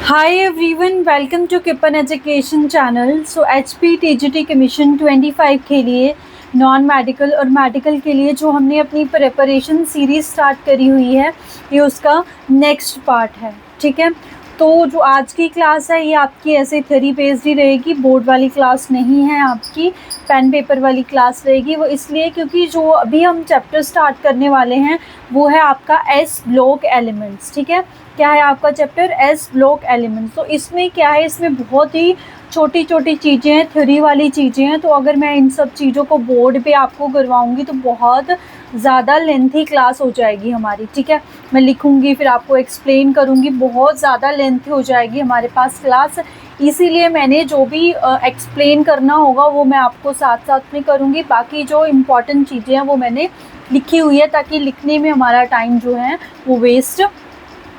Hi everyone, welcome to Kipan Education Channel. So HP TGT commission 25 के लिए non medical और medical के लिए जो हमने अपनी प्रिपरेशन सीरीज़ स्टार्ट करी हुई है, ये उसका नेक्स्ट पार्ट है. ठीक है, तो जो आज की क्लास है ये आपकी ऐसे थ्योरी बेस्ड ही रहेगी, बोर्ड वाली क्लास नहीं है आपकी, पेन पेपर वाली क्लास रहेगी. वो इसलिए क्योंकि जो अभी हम चैप्टर स्टार्ट करने वाले हैं वो है आपका एस ब्लॉक एलिमेंट्स. ठीक है, क्या है आपका चैप्टर एस ब्लॉक एलिमेंट्स. तो इसमें क्या है, इसमें बहुत ही छोटी छोटी चीज़ें हैं, थ्योरी वाली चीज़ें हैं. तो अगर मैं इन सब चीज़ों को बोर्ड पे आपको करवाऊंगी तो बहुत ज़्यादा लेंथी क्लास हो जाएगी हमारी. ठीक है, मैं लिखूंगी फिर आपको एक्सप्लेन करूंगी, बहुत ज़्यादा लेंथी हो जाएगी हमारे पास क्लास. इसीलिए मैंने जो भी एक्सप्लेन करना होगा वो मैं आपको साथ साथ में करूँगी. बाकी जो इम्पॉर्टेंट चीज़ें हैं वो मैंने लिखी हुई है ताकि लिखने में हमारा टाइम जो है वो वेस्ट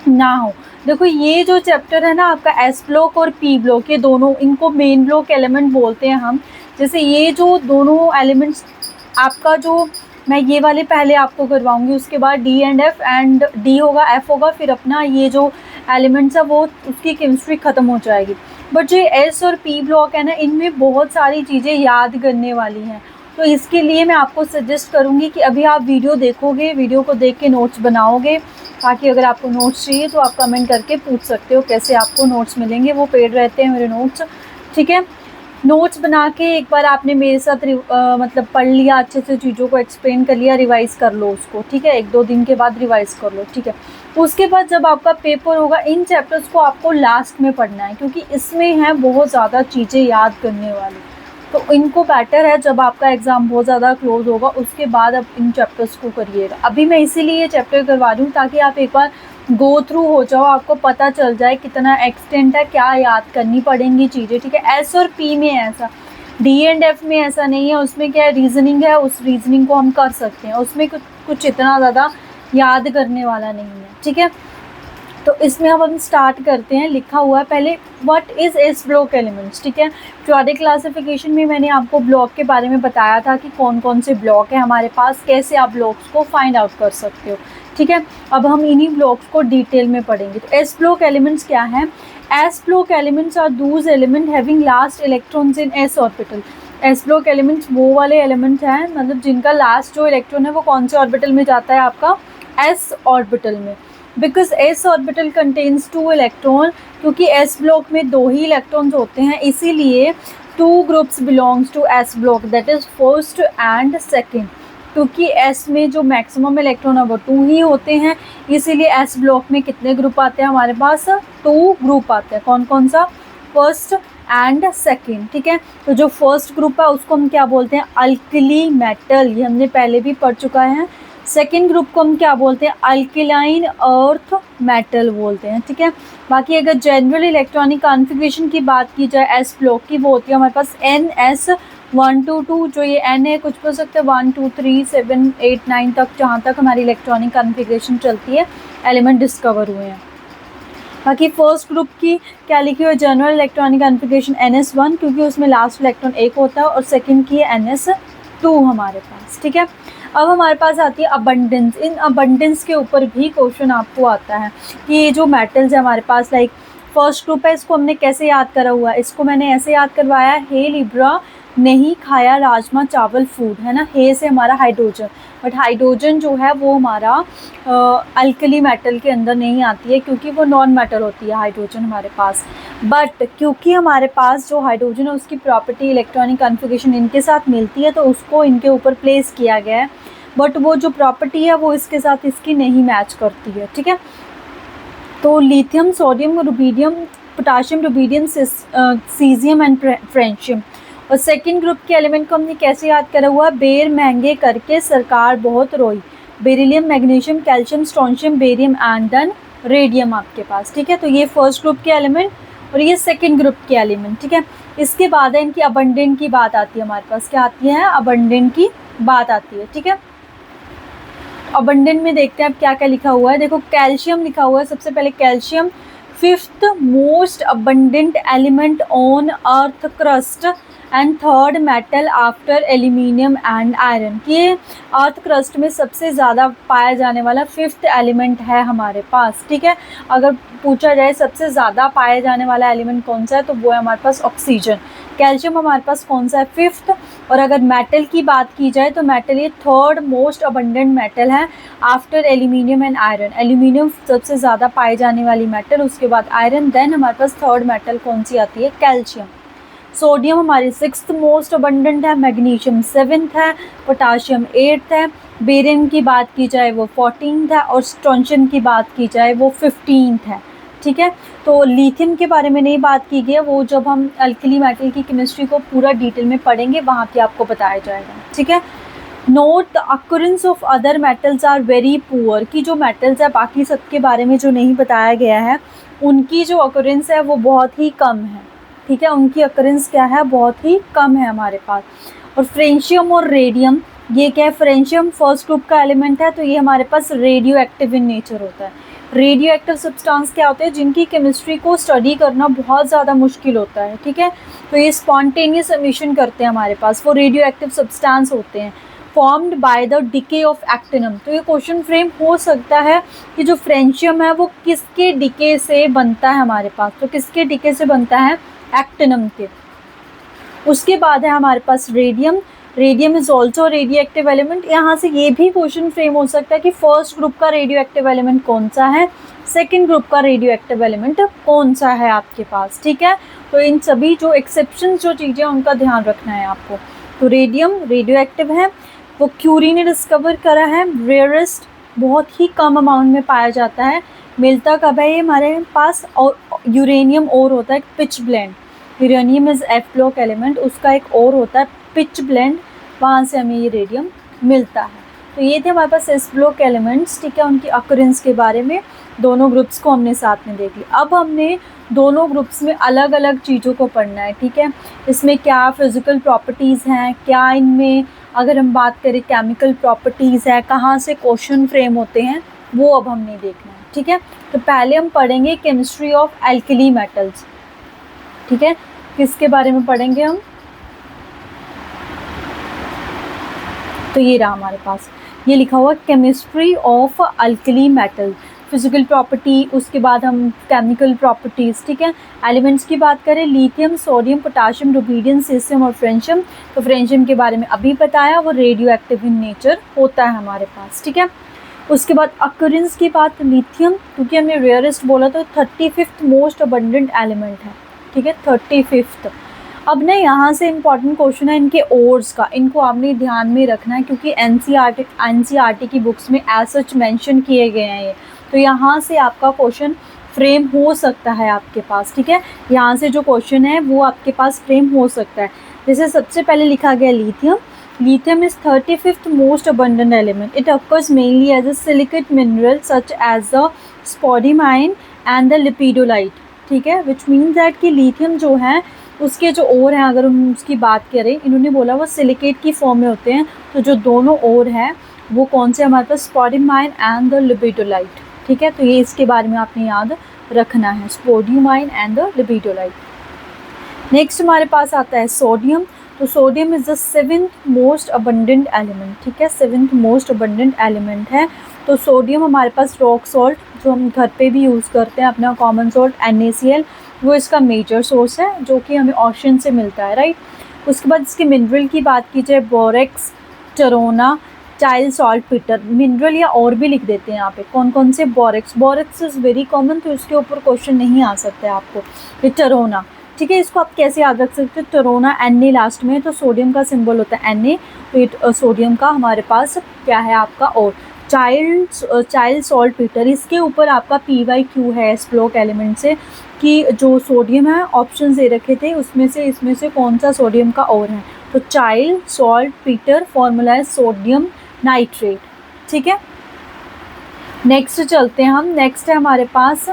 ना हो. देखो ये जो चैप्टर है ना आपका एस ब्लॉक और पी ब्लॉक, ये दोनों, इनको मेन ब्लॉक एलिमेंट बोलते हैं हम. जैसे ये जो दोनों एलिमेंट्स आपका, जो मैं ये वाले पहले आपको करवाऊंगी, उसके बाद डी एंड डी होगा, एफ होगा, फिर अपना ये जो एलिमेंट्स है वो उसकी केमिस्ट्री ख़त्म हो जाएगी. बट जो एस और पी ब्लॉक है ना, इनमें बहुत सारी चीज़ें याद करने वाली हैं. तो इसके लिए मैं आपको सजेस्ट करूँगी कि अभी आप वीडियो देखोगे, वीडियो को देख के नोट्स बनाओगे, ताकि अगर आपको नोट्स चाहिए तो आप कमेंट करके पूछ सकते हो कैसे आपको नोट्स मिलेंगे. वो पेड रहते हैं मेरे नोट्स. ठीक है, नोट्स बना के एक बार आपने मेरे साथ मतलब पढ़ लिया, अच्छे से चीज़ों को एक्सप्लेन कर लिया, रिवाइज कर लो उसको. ठीक है, 1-2 दिन के बाद रिवाइज कर लो. ठीक है, उसके बाद जब आपका पेपर होगा, इन चैप्टर्स को आपको लास्ट में पढ़ना है क्योंकि इसमें है बहुत ज़्यादा चीज़ें याद करने वाली. तो इनको बेटर है जब आपका एग्ज़ाम बहुत ज़्यादा क्लोज होगा उसके बाद आप इन चैप्टर्स को करिएगा. अभी मैं इसीलिए ये चैप्टर करवा रही हूँ ताकि आप एक बार गो थ्रू हो जाओ, आपको पता चल जाए कितना एक्सटेंट है, क्या याद करनी पड़ेंगी चीज़ें. ठीक है, एस और पी में ऐसा, डी एंड एफ में ऐसा नहीं है. उसमें क्या रीजनिंग है, उस रीजनिंग को हम कर सकते हैं, उसमें कुछ इतना ज़्यादा याद करने वाला नहीं है. ठीक है, तो इसमें अब हम स्टार्ट करते हैं. लिखा हुआ है पहले what is S block elements. ठीक है, फ्राइडे क्लासिफिकेशन में मैंने आपको ब्लॉक के बारे में बताया था कि कौन कौन से ब्लॉक है हमारे पास, कैसे आप ब्लॉक्स को फाइंड आउट कर सकते हो. ठीक है, अब हम इन्हीं ब्लॉक्स को डिटेल में पढ़ेंगे. तो एस ब्लॉक एलिमेंट्स क्या हैं? S block elements are those element having last electrons in S orbital. S block elements वो वाले एलिमेंट्स हैं, मतलब जिनका लास्ट जो इलेक्ट्रॉन है वो कौन से ऑर्बिटल में जाता है, आपका एस ऑर्बिटल में. Because s orbital contains 2 electron, क्योंकि एस ब्लॉक में 2 ही इलेक्ट्रॉन्स होते हैं, इसीलिए 2 groups belongs to s block, that is first and second. क्योंकि एस में जो मैक्सिमम इलेक्ट्रॉन है वो 2 ही होते हैं, इसीलिए एस ब्लॉक में कितने ग्रुप आते हैं हमारे पास? 2 ग्रुप आते हैं. कौन कौन सा? First and second. ठीक है, तो जो फर्स्ट ग्रुप है उसको हम क्या बोलते हैं? अल्कली मेटल, ये हमने पहले भी पढ़ चुका है. सेकेंड ग्रुप को हम क्या बोलते हैं? अल्किलाइन अर्थ मेटल बोलते हैं. ठीक है, बाकी अगर जनरल इलेक्ट्रॉनिक कॉन्फ़िगरेशन की बात की जाए एस ब्लॉक की, वो होती है हमारे पास NS1 to 2, जो ये N है, कुछ बोल सकते हैं 1 2 3 7 8 9 तक, जहाँ तक हमारी इलेक्ट्रॉनिक कॉन्फ़िगरेशन चलती है, एलिमेंट डिस्कवर हुए हैं. बाकी फर्स्ट ग्रुप की क्या लिखी हुई है? जनरल इलेक्ट्रॉनिक कॉन्फ़िगरेशन NS1, क्योंकि उसमें लास्ट इलेक्ट्रॉन 1 होता है, और सेकेंड की है NS2 हमारे पास. ठीक है, अब हमारे पास आती है अबंडेंस. इन अबंडेंस के ऊपर भी क्वेश्चन आपको आता है कि ये जो मेटल्स है हमारे पास, लाइक फर्स्ट ग्रुप है, इसको हमने कैसे याद करा हुआ है? इसको मैंने ऐसे याद करवाया है, हे लिब्रा नहीं खाया राजमा चावल फूड, है ना. हे से हमारा हाइड्रोजन, बट हाइड्रोजन जो है वो हमारा अल्कली मेटल के अंदर नहीं आती है क्योंकि वो नॉन मेटल होती है हाइड्रोजन हमारे पास. बट क्योंकि हमारे पास जो हाइड्रोजन है उसकी प्रॉपर्टी इलेक्ट्रॉनिक कॉन्फ़िगरेशन इनके साथ मिलती है, तो उसको इनके ऊपर प्लेस किया गया है, बट वो जो प्रॉपर्टी है वो इसके साथ इसकी नहीं मैच करती है. ठीक है, तो lithium, sodium, rubidium, potassium, rubidium, caesium and francium. और सेकेंड ग्रुप के एलिमेंट को हमने कैसे याद करा हुआ? बेर महंगे करके सरकार बहुत रोई. Beryllium, magnesium, calcium, strontium, barium and then radium आपके पास. ठीक है, तो ये फर्स्ट ग्रुप के एलिमेंट और ये सेकेंड ग्रुप के एलिमेंट. ठीक है, इसके बाद है इनकी अबंडेंट की बात आती है हमारे पास. क्या आती है? अबंडेंट की बात आती है. ठीक है, अबंडेंट में देखते हैं अब क्या क्या लिखा हुआ है. देखो कैल्शियम लिखा हुआ है सबसे पहले. Calcium 5th most abundant element on earth crust and third metal after aluminium and iron. ये अर्थ क्रस्ट में सबसे ज़्यादा पाया जाने वाला फिफ्थ एलिमेंट है हमारे पास, ठीक है। अगर पूछा जाए सबसे ज़्यादा पाया जाने वाला एलिमेंट कौन सा है तो वो है हमारे पास ऑक्सीजन। कैल्शियम हमारे पास कौन सा है, फिफ्थ। और अगर मेटल की बात की जाए तो मेटल ये थर्ड मोस्ट अबंडेंट मेटल है after aluminium and iron. Aluminium सबसे ज़्यादा पाई जाने वाली मेटल, उसके बाद आयरन, देन हमारे पास थर्ड मेटल कौन सी आती है, कैल्शियम। सोडियम हमारी सिक्स्थ मोस्ट अबंडेंट है, मैग्नीशियम सेवन्थ है, पोटाशियम एट्थ है, बेरियम की बात की जाए वो 14th है, और स्ट्रोंशियम की बात की जाए वो 15th है, ठीक है। तो लिथियम के बारे में नहीं बात की गई है, वो जब हम अल्कली मेटल की केमिस्ट्री को पूरा डिटेल में पढ़ेंगे वहाँ पे आपको बताया जाएगा, ठीक है। Note the occurrence of other metals are very poor, कि जो मेटल्स है बाकी सबके बारे में जो नहीं बताया गया है उनकी जो अक्रेंस है वो बहुत ही कम है, ठीक है। उनकी अक्रेंस क्या है, बहुत ही कम है हमारे पास। और फ्रेंशियम और रेडियम, ये क्या है, फ्रेंशियम फर्स्ट ग्रुप का एलिमेंट है, तो ये हमारे पास रेडियो एक्टिव इन नेचर होता है। रेडियो एक्टिव सब्सटेंस क्या होते हैं, जिनकी केमिस्ट्री को स्टडी करना बहुत ज़्यादा मुश्किल होता है, ठीक है। तो ये स्पॉन्टेनियस एमिशन करते हैं हमारे पास, वो रेडियो एक्टिव सब्सटेंस होते हैं, formed by the decay of actinium. तो ये क्वेश्चन फ्रेम हो सकता है कि जो फ्रेंशियम है वो किसके डिके से बनता है हमारे पास, तो किसके डिके से बनता है, एक्टिनम के। उसके बाद है हमारे पास radium. Radium is also radio active element. यहाँ से ये भी क्वेश्चन फ्रेम हो सकता है कि फर्स्ट ग्रुप का रेडियो एक्टिव एलिमेंट कौन सा है, सेकेंड ग्रुप का रेडियो एक्टिव एलिमेंट कौन सा है आपके पास, ठीक है। तो इन सभी जो एक्सेप्शन जो चीज़ें उनका ध्यान रखना है आपको। तो रेडियम रेडियो एक्टिव है, वो क्यूरी ने डिस्कवर करा है, रेयरेस्ट, बहुत ही कम अमाउंट में पाया जाता है। मिलता कब है ये हमारे पास, और यूरेनियम और होता है pitch blend. Uranium is F block element, उसका एक और होता है पिच ब्लेंड, वहाँ से हमें ये रेडियम मिलता है। तो ये थे हमारे पास एस ब्लॉक एलिमेंट्स, ठीक है। उनकी अक्रेंस के बारे में दोनों ग्रुप्स को हमने साथ में देख लिया। अब हमने दोनों ग्रुप्स में अलग अलग चीज़ों को पढ़ना है, ठीक है। इसमें क्या फिज़िकल प्रॉपर्टीज़ हैं, क्या इनमें अगर हम बात करें केमिकल प्रॉपर्टीज़ है, कहाँ से क्वेश्चन फ्रेम होते हैं, वो अब हमने देखना है, ठीक है। तो पहले हम पढ़ेंगे केमिस्ट्री ऑफ एल्कली मेटल्स, ठीक है। किसके बारे में पढ़ेंगे हम, तो ये रहा हमारे पास, ये लिखा हुआ chemistry of alkali metal, physical property, उसके बाद हम केमिकल प्रॉपर्टीज़, ठीक है। एलिमेंट्स की बात करें, lithium, sodium, potassium, rubidium, caesium और फ्रेंशियम। तो फ्रेंशियम के बारे में अभी बताया, वो रेडियो एक्टिव इन नेचर होता है हमारे पास, ठीक है। उसके बाद अक्रेंस की बात, लिथियम क्योंकि हमने रेयरेस्ट बोला तो 35th मोस्ट अबंडेंट एलिमेंट है, ठीक है, 35th। अब ना यहाँ से इम्पॉर्टेंट क्वेश्चन है इनके ओर्स का, इनको आपने ध्यान में रखना है क्योंकि एनसीईआरटी की बुक्स में एज सच मेंशन किए गए हैं ये। तो यहाँ से आपका क्वेश्चन फ्रेम हो सकता है आपके पास, ठीक है। यहाँ से जो क्वेश्चन है वो आपके पास फ्रेम हो सकता है। जैसे सबसे पहले लिखा गया lithium, lithium is 35th most abundant element. It occurs mainly as a silicate mineral such as the spodumene and the lepidolite, ठीक है। which means that कि lithium जो है उसके जो ओर हैं, अगर हम उसकी बात करें, इन्होंने बोला वो सिलिकेट की फॉर्म में होते हैं। तो जो दोनों ओर हैं वो कौन से हमारे पास, स्पोडियमाइन एंड द लिपिडोलाइट, ठीक है। तो ये इसके बारे में आपने याद रखना है, स्पोडियमाइन एंड द लिपिडोलाइट। नेक्स्ट हमारे पास आता है सोडियम। तो sodium is the 7th most abundant element, ठीक है, 7th मोस्ट अबंडेंट एलिमेंट है। तो सोडियम हमारे पास रॉक सॉल्ट जो हम घर पे भी यूज़ करते हैं, अपना कॉमन सॉल्ट NaCl, वो इसका मेजर सोर्स है जो कि हमें ओशन से मिलता है, राइट। उसके बाद इसके मिनरल की बात की जाए, borax, trona, Chile saltpetre, mineral या और भी लिख देते हैं यहाँ पे कौन कौन से, बोरेक्स इज़ वेरी कॉमन, तो इसके ऊपर क्वेश्चन नहीं आ सकता है आपको। ये टरोना, ठीक है, इसको आप कैसे याद रख सकते हो, टरोना Na लास्ट में, तो सोडियम का सिंबल होता है Na, तो ये सोडियम का हमारे पास क्या है आपका, और चाइल्ड सॉल्ट पीटर, इसके ऊपर आपका PYQ है इस ब्लॉक एलिमेंट से कि जो सोडियम है ऑप्शन दे रखे थे उसमें से इसमें से कौन सा सोडियम का और है। तो चाइल्ड सॉल्ट पीटर फॉर्मूला है सोडियम नाइट्रेट, ठीक है। नेक्स्ट चलते हैं हम, नेक्स्ट है हमारे पास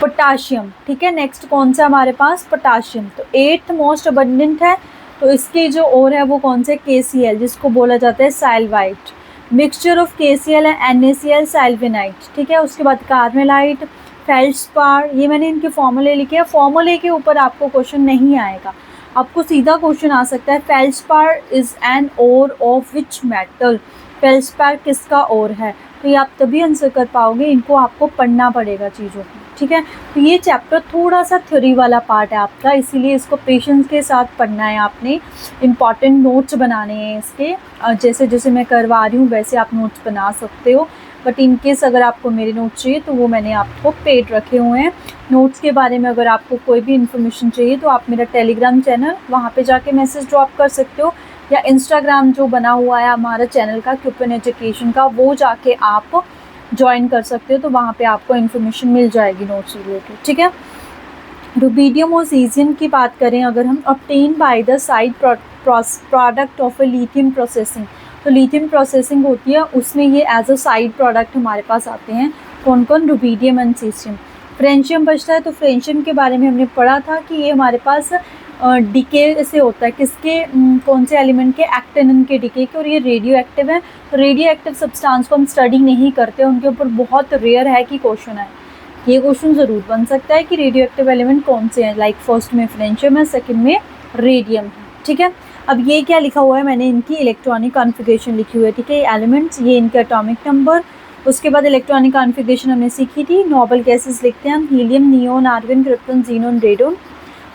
पोटाशियम, ठीक है। नेक्स्ट कौन सा हमारे पास, पोटाशियम। तो 8th मोस्ट अबंडेंट है, तो इसके जो और है वो कौन से, KCl, जिसको बोला जाता है sylvite. Mixture of KCl and NaCl sylvinite, ठीक है। उसके बाद कार्मेलाइट, फेल्ड्स्पार, ये मैंने इनके फॉर्मूले लिखे हैं। फॉर्मूले के ऊपर आपको क्वेश्चन नहीं आएगा, आपको सीधा क्वेश्चन आ सकता है feldspar is an ore of which metal, feldspar किसका ओर है। तो ये आप तभी आंसर कर पाओगे, इनको आपको पढ़ना पड़ेगा चीज़ों को, ठीक है। तो ये चैप्टर थोड़ा सा थ्योरी वाला पार्ट है आपका, इसीलिए इसको पेशेंस के साथ पढ़ना है आपने। इंपॉर्टेंट नोट्स बनाने हैं इसके, जैसे जैसे मैं करवा रही हूँ वैसे आप नोट्स बना सकते हो, बट इन केस अगर आपको मेरे नोट्स चाहिए तो वो मैंने आपको पेड रखे हुए हैं। नोट्स के बारे में अगर आपको कोई भी इन्फॉर्मेशन चाहिए तो आप मेरा टेलीग्राम चैनल वहाँ पे जाके मैसेज ड्रॉप कर सकते हो, या इंस्टाग्राम जो बना हुआ है हमारा चैनल का क्यूपन एजुकेशन का, वो जाके आप ज्वाइन कर सकते हो, तो वहाँ पे आपको इन्फॉर्मेशन मिल जाएगी नोट्स रिलेटेड, ठीक है। रुबीडियम और सीजियम की बात करें अगर हम, obtain by the side product of A lithium processing, तो लिथियम प्रोसेसिंग होती है उसमें ये एज अ साइड प्रोडक्ट हमारे पास आते हैं। कौन कौन? Rubidium and caesium. फ्रेंशियम बचता है, तो फ्रेंशियम के बारे में हमने पढ़ा था कि ये हमारे पास डिके से होता है, किसके कौन से एलिमेंट के? एक्टिनिन के डिके के, और ये रेडियो एक्टिव है। तो रेडियो एक्टिव सब्सटेंस को हम स्टडी नहीं करते, उनके ऊपर बहुत रेयर है कि क्वेश्चन है। ये क्वेश्चन ज़रूर बन सकता है कि रेडियो एक्टिव एलिमेंट कौन से हैं, लाइक फर्स्ट में फ्रेंशियम है, सेकंड में रेडियम है, ठीक है। अब ये क्या लिखा हुआ है, मैंने इनकी इलेक्ट्रॉनिक कॉन्फ़िगरेशन लिखी हुई है, ठीक है। एलिमेंट्स, ये इनके एटॉमिक नंबर, उसके बाद इलेक्ट्रॉनिक कॉन्फ़िगरेशन हमने सीखी थी। नोबल गैसेस लिखते हैं हम, helium, neon, argon, krypton, xenon, radon.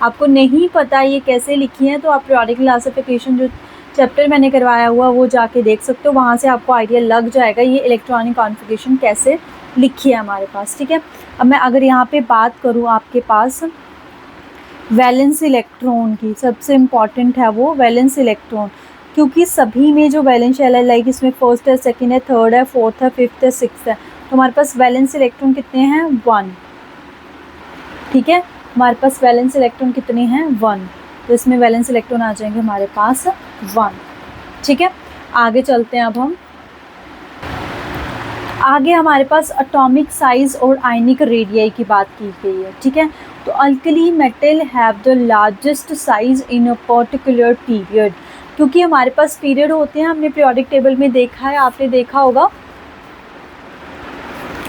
आपको नहीं पता ये कैसे लिखी है तो आप पीरियोडिक क्लासिफिकेशन जो चैप्टर मैंने करवाया हुआ वो जाके देख सकते हो, वहाँ से आपको आइडिया लग जाएगा ये इलेक्ट्रॉनिक कॉन्फ़िगरेशन कैसे लिखी है हमारे पास, ठीक है। अब मैं अगर यहाँ पे बात करूँ आपके पास वैलेंस इलेक्ट्रॉन की, सबसे इम्पॉर्टेंट है वो वैलेंस इलेक्ट्रॉन, क्योंकि सभी में जो वैलेंस शेल है, लाइक इसमें फर्स्ट है, सेकंड है, थर्ड है, फोर्थ है, फिफ्थ है, सिक्स्थ है, तो हमारे पास वैलेंस इलेक्ट्रॉन कितने हैं? 1, ठीक है। हमारे पास वैलेंस इलेक्ट्रॉन कितने हैं? 1, तो इसमें वैलेंस इलेक्ट्रॉन आ जाएंगे हमारे पास 1, ठीक है। आगे चलते हैं अब हम, आगे हमारे पास एटॉमिक साइज और आयनिक रेडियाई की बात की गई है, ठीक है। तो alkali metal have the largest size in a particular period, क्योंकि हमारे पास पीरियड होते हैं, हमने पीरियोडिक टेबल में देखा है, आपने देखा होगा।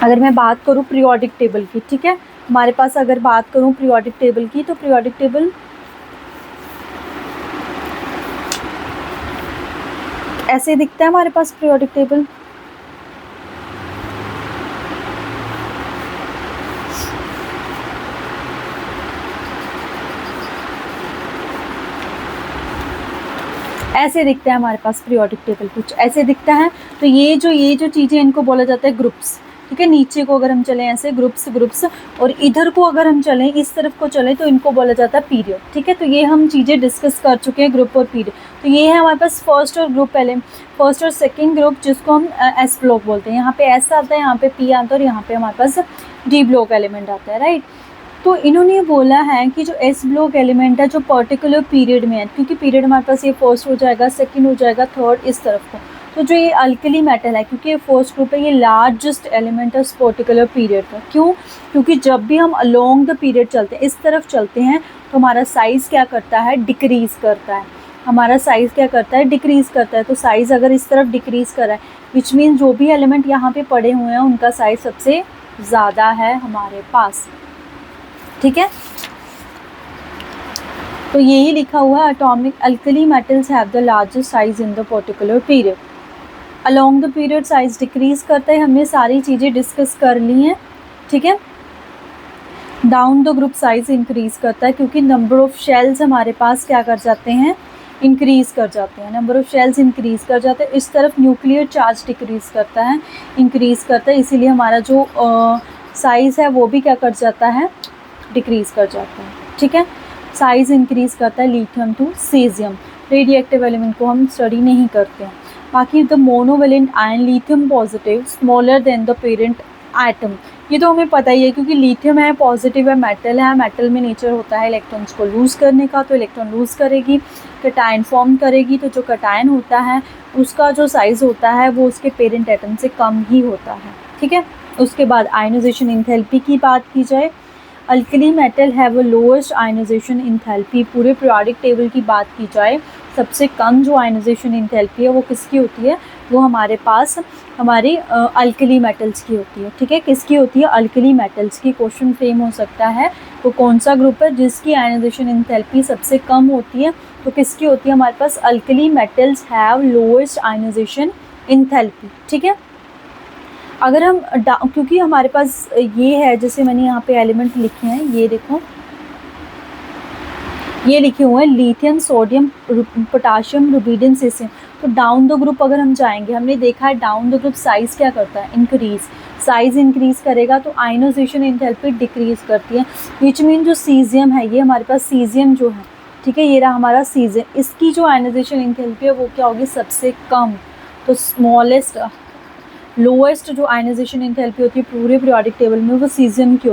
अगर मैं बात करूँ पीरियोडिक टेबल की, ठीक है, हमारे पास अगर बात करूँ पीरियोडिक टेबल की, तो पीरियोडिक टेबल ऐसे दिखता है हमारे पास पीरियोडिक टेबल। ऐसे दिखता है हमारे पास पीरियोडिक टेबल, कुछ ऐसे दिखता है। तो ये जो चीज़ें इनको बोला जाता है ग्रुप्स, ठीक है। नीचे को अगर हम चलें ऐसे ग्रुप्स, और इधर को अगर हम चलें, इस तरफ को चलें, तो इनको बोला जाता है पीरियड, ठीक है। तो ये हम चीज़ें डिस्कस कर चुके हैं, ग्रुप और पीरियड। तो ये है हमारे पास फर्स्ट और ग्रुप एलिमेंट, फर्स्ट और सेकेंड ग्रुप, जिसको हम एस ब्लॉक बोलते हैं। यहाँ पे एस आता है, यहाँ पे पी आता है, और यहाँ पे हमारे पास डी ब्लॉक एलिमेंट आता है, राइट। तो इन्होंने बोला है कि जो एस ब्लॉक एलिमेंट है जो पर्टिकुलर पीरियड में है, क्योंकि पीरियड हमारे पास ये फर्स्ट हो जाएगा, सेकंड हो जाएगा, थर्ड इस तरफ को, तो जो ये अल्कली मेटल है, क्योंकि ये फर्स्ट ग्रुप है, ये लार्जेस्ट एलिमेंट है उस पर्टिकुलर पीरियड का। क्यों? क्योंकि जब भी हम अलोंग द पीरियड चलते हैं, इस तरफ चलते हैं, तो हमारा साइज़ क्या करता है? डिक्रीज़ करता है। हमारा साइज़ क्या करता है? डिक्रीज़ करता है। तो साइज़ अगर इस तरफ डिक्रीज़ कर रहा है, विच मीन जो भी एलिमेंट यहाँ पे पड़े हुए हैं उनका साइज़ सबसे ज़्यादा है हमारे पास, ठीक है। तो यही लिखा हुआ है, atomic alkali metals have the largest size in the particular period. Along the period size decrease करता है, हमने सारी चीज़ें डिस्कस कर ली हैं, ठीक है। Down the group size increase करता है, क्योंकि नंबर ऑफ शेल्स हमारे पास क्या कर जाते हैं? इंक्रीज़ कर जाते हैं। नंबर ऑफ शेल्स इंक्रीज़ कर जाते हैं। इस तरफ न्यूक्लियर चार्ज डिक्रीज़ करता है, इंक्रीज़ करता है, इसीलिए हमारा जो साइज़ है वो भी क्या कर जाता है? डिक्रीज़ कर जाता है, ठीक है। साइज़ इंक्रीज़ करता है lithium to caesium. Radio active element को हम स्टडी नहीं करते हैं। बाकी the monovalent ion lithium positive smaller than the parent atom, ये तो हमें पता ही है, क्योंकि लिथियम है, पॉजिटिव है, मेटल में नेचर होता है इलेक्ट्रॉन्स को लूज़ करने का, तो इलेक्ट्रॉन लूज़ करेगी, कटायन फॉर्म करेगी, तो जो कटायन होता है उसका जो साइज़ होता है वो उसके पेरेंट एटम से कम ही होता है, ठीक है। उसके बाद आयनाइजेशन एंथैल्पी की बात की जाए, alkali metal have a lowest ionisation enthalpy. पूरे पीरियोडिक टेबल की बात की जाए, सबसे कम जो आयनाइजेशन एंथैल्पी है वो किसकी होती है? वो हमारे पास हमारी अल्कली मेटल्स की होती है। ठीक है, किसकी होती है? अल्कली मेटल्स की। क्वेश्चन फ्रेम हो सकता है वो कौन सा ग्रुप है जिसकी आयनाइजेशन एंथैल्पी सबसे कम होती है? तो किसकी होती है हमारे पास? Alkali metals have lowest ionisation enthalpy. ठीक है, अगर हम क्योंकि हमारे पास ये है, जैसे मैंने यहाँ पे एलिमेंट लिखे हैं, ये देखो, ये लिखे हुए हैं lithium, sodium, potassium, rubidium, caesium. तो डाउन द ग्रुप अगर हम जाएंगे, हमने देखा है डाउन द ग्रुप साइज क्या करता है? इंक्रीज। साइज इंक्रीज करेगा तो आयनाइजेशन एंथैल्पी डिक्रीज करती है। विच मीन जो सीजियम है, ये हमारे पास सीजियम जो है, ठीक है, ये रहा हमारा सीजियम, इसकी जो आयनाइजेशन एंथैल्पी है वो क्या होगी? सबसे कम। तो स्मॉलेस्ट, लोएस्ट जो आयनाइजेशन एंथैल्पी होती है पूरे पीरियोडिक टेबल में वो सीजियम की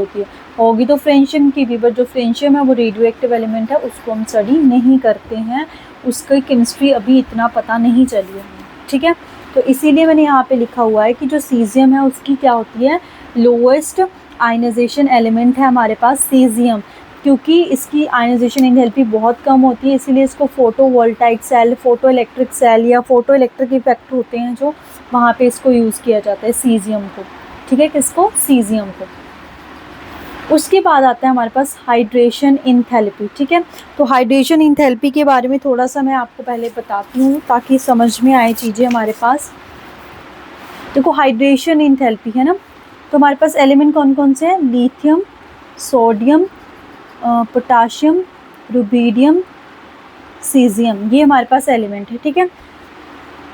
होगी तो फ्रेंशियम की भी, बट जो फ्रेंशियम है वो रेडियो एक्टिव एलिमेंट है, उसको हम स्टडी नहीं करते हैं, उसकी केमिस्ट्री अभी इतना पता नहीं चली है। ठीक है, तो इसीलिए मैंने यहाँ पे लिखा हुआ है कि जो सीजियम है उसकी क्या होती है? लोएस्ट आयनाइजेशन एलिमेंट है हमारे पास सीजियम, क्योंकि इसकी आयनाइजेशन एंथैल्पी बहुत कम होती है, इसीलिए इसको photovoltaic cell, photo electric cell या फोटो इलेक्ट्रिक इफेक्ट होते हैं जो वहाँ पे इसको यूज़ किया जाता है सीजियम को। ठीक है, किसको? सीजियम को। उसके बाद आता है हमारे पास हाइड्रेशन एंथैल्पी। ठीक है, तो हाइड्रेशन एंथैल्पी के बारे में थोड़ा सा मैं आपको पहले बताती हूँ ताकि समझ में आए चीज़ें हमारे पास। देखो हाइड्रेशन एंथैल्पी है ना, तो हमारे पास एलिमेंट कौन कौन से हैं? Lithium, sodium, potassium, rubidium, caesium, ये हमारे पास एलिमेंट है। ठीक है,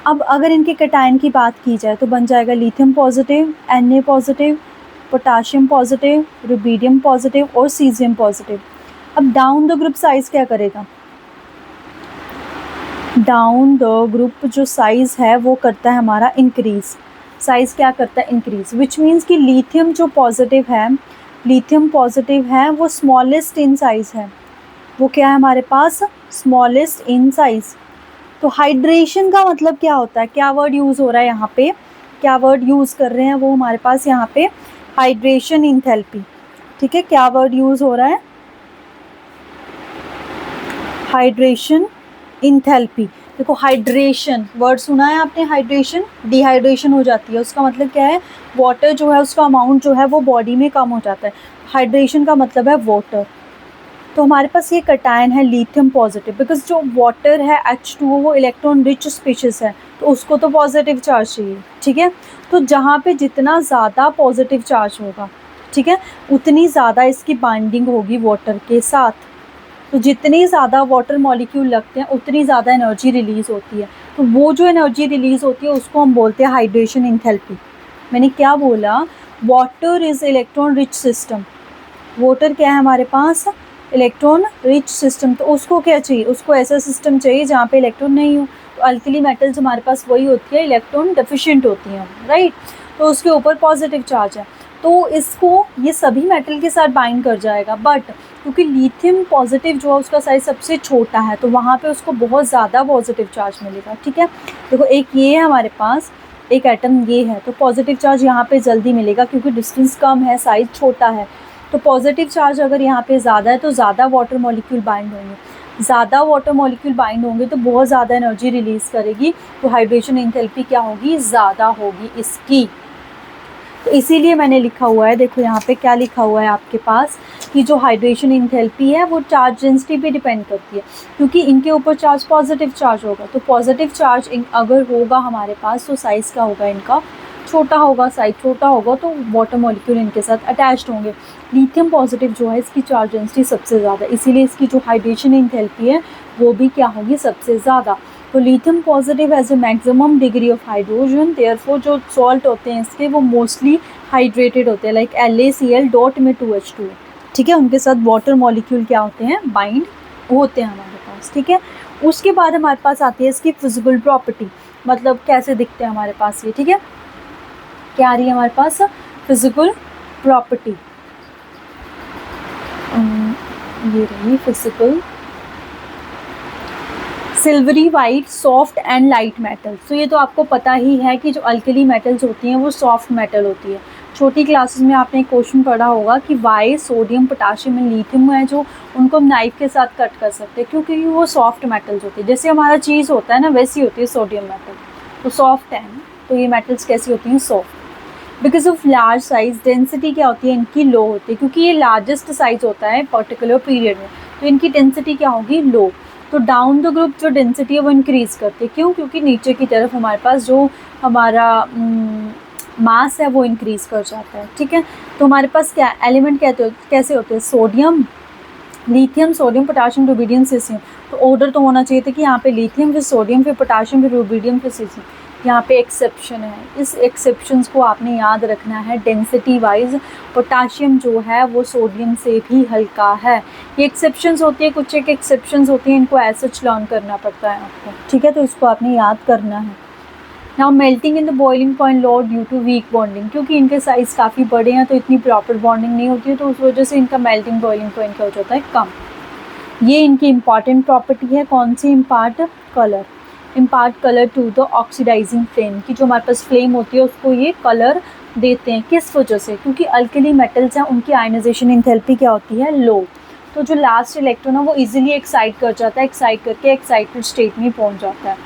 अब अगर इनके कैटायन की बात की जाए तो बन जाएगा lithium positive, Na positive, potassium positive, rubidium positive और सीजियम पॉजिटिव। अब डाउन द ग्रुप साइज क्या करेगा? डाउन द ग्रुप जो साइज है वो करता है हमारा इंक्रीज। साइज क्या करता है? इंक्रीज। विच मीन्स कि लिथियम जो पॉजिटिव है, लिथियम पॉजिटिव है, वो स्मॉलेस्ट इन साइज है। वो क्या है हमारे पास? Smallest in size. तो हाइड्रेशन का मतलब क्या होता है? क्या वर्ड यूज़ हो रहा है यहाँ पे? क्या वर्ड यूज़ कर रहे हैं वो हमारे पास यहाँ पे? Hydration enthalpy. ठीक है, क्या वर्ड यूज़ हो रहा है? Hydration enthalpy. देखो हाइड्रेशन वर्ड सुना है आपने? हाइड्रेशन, डिहाइड्रेशन हो जाती है, उसका मतलब क्या है? वाटर जो है उसका अमाउंट जो है वो बॉडी में कम हो जाता है। हाइड्रेशन का मतलब है वाटर। तो हमारे पास ये कैटायन है लिथियम पॉजिटिव, बिकॉज जो वाटर है H2O वो इलेक्ट्रॉन रिच स्पीशीज है, तो उसको तो पॉजिटिव चार्ज चाहिए। ठीक है, तो जहाँ पे जितना ज़्यादा पॉजिटिव चार्ज होगा, ठीक है, उतनी ज़्यादा इसकी बाइंडिंग होगी वाटर के साथ। तो जितनी ज़्यादा वाटर मॉलिक्यूल लगते हैं उतनी ज़्यादा एनर्जी रिलीज़ होती है। तो वो जो एनर्जी रिलीज़ होती है उसको हम बोलते हैं हाइड्रेशन एंथैल्पी। मैंने क्या बोला? Water is electron rich system. Water क्या है हमारे पास? Electron rich system. तो उसको क्या चाहिए? उसको ऐसा सिस्टम चाहिए जहाँ पे इलेक्ट्रॉन नहीं हो। तो अल्कली मेटल्स हमारे पास वही होती है, इलेक्ट्रॉन डेफिशिएंट होती हैं, राइट। तो उसके ऊपर पॉजिटिव चार्ज है, तो इसको ये सभी मेटल के साथ बाइंड कर जाएगा। बट क्योंकि लिथियम पॉजिटिव जो है उसका साइज सबसे छोटा है, तो वहाँ पे उसको बहुत ज़्यादा पॉजिटिव चार्ज मिलेगा। ठीक है, देखो एक ये है हमारे पास, एक एटम ये है, तो पॉजिटिव चार्ज यहाँ पे जल्दी मिलेगा क्योंकि डिस्टेंस कम है, साइज छोटा है। तो पॉजिटिव चार्ज अगर यहाँ पे ज़्यादा है तो ज़्यादा वाटर मॉलिक्यूल बाइंड होंगे। ज़्यादा वाटर मॉलिक्यूल बाइंड होंगे तो बहुत ज़्यादा एनर्जी रिलीज़ करेगी, तो हाइड्रेशन एंथैल्पी क्या होगी? ज़्यादा होगी इसकी। तो इसीलिए मैंने लिखा हुआ है, देखो यहाँ पे क्या लिखा हुआ है आपके पास कि जो हाइड्रेशन एंथैल्पी है वो चार्ज डेंसिटी पे डिपेंड करती है, क्योंकि इनके ऊपर चार्ज पॉजिटिव चार्ज होगा। तो पॉजिटिव चार्ज अगर होगा हमारे पास तो साइज़ क्या होगा इनका? छोटा होगा। साइज छोटा होगा तो वाटर मॉलिक्यूल इनके साथ अटैच्ड होंगे। लिथियम पॉजिटिव जो है इसकी चार्ज डेंसिटी सबसे ज़्यादा, इसीलिए इसकी जो हाइड्रेशन एंथैल्पी है वो भी क्या होगी? सबसे ज़्यादा। तो lithium positive has a maximum degree of hydrogen, therefore जो सॉल्ट होते हैं इसके वो मोस्टली हाइड्रेटेड होते हैं, लाइक LaCl डॉट में 2H2। ठीक है, उनके साथ वाटर मॉलिक्यूल क्या होते हैं? बाइंड होते हैं हमारे पास। ठीक है, उसके बाद हमारे पास आती है इसकी फिजिकल प्रॉपर्टी, मतलब कैसे दिखते हैं हमारे पास ये। ठीक है, क्या आ रही है हमारे पास? फिजिकल प्रॉपर्टी, ये रही physical. Silvery white soft and light metal. तो ये तो आपको पता ही है कि जो अल्कली मेटल्स होती हैं वो सॉफ्ट मेटल होती है। छोटी क्लासेस में आपने एक क्वेश्चन पढ़ा होगा कि why sodium potassium and lithium है जो उनको हम नाइफ के साथ कट कर सकते हैं, क्योंकि वो सॉफ्ट मेटल्स होती है। जैसे हमारा चीज़ होता है ना वैसी होती है सोडियम मेटल। तो सॉफ्ट है ना, तो ये मेटल्स कैसी होती हैं, soft. Because of large size density क्या होती है इनकी, लो होती है, क्योंकि ये लार्जेस्ट साइज होता है पर्टिकुलर पीरियड में, तो इनकी डेंसिटी क्या होगी, लो। तो डाउन द ग्रुप जो डेंसिटी है वो इंक्रीज़ करती है, क्यों, क्योंकि नीचे की तरफ हमारे पास जो हमारा मास है वो इंक्रीज़ कर जाता है, ठीक है। तो हमारे पास क्या एलिमेंट कैसे होते हैं, sodium, lithium, sodium, potassium, rubidium, caesium. तो ऑर्डर तो होना चाहिए था कि यहाँ पे लिथियम, फिर सोडियम, फिर पोटाशियम, फिर रुबिडियम, फिर सीसियम। यहाँ पे एक्सेप्शन है, इस एक्सेप्शंस को आपने याद रखना है। डेंसिटी वाइज पोटाशियम जो है वो सोडियम से भी हल्का है। ये एक्सेप्शंस होती है, कुछ एक एक्सेप्शंस होती हैं, इनको ऐसे लर्न करना पड़ता है आपको, ठीक है, तो इसको आपने याद करना है। Now melting in the boiling point low due to weak bonding, क्योंकि इनके साइज़ काफ़ी बड़े हैं तो इतनी प्रॉपर बॉन्डिंग नहीं होती है, तो उस वजह से इनका मेल्टिंग बॉइलिंग पॉइंट क्या हो जाता है, कम। ये इनकी इंपॉर्टेंट प्रॉपर्टी है, कौन सी, impart colour to the oxidising flame, की जो हमारे पास फ्लेम होती है उसको ये कलर देते हैं। किस वजह से, क्योंकि अल्कली मेटल्स हैं, उनकी आयनाइजेशन एंथैल्पी क्या होती है, लो। तो जो लास्ट इलेक्ट्रॉन है वो इजीली एक्साइट कर जाता है, एक्साइट करके एक्साइटेड स्टेट में पहुंच जाता है।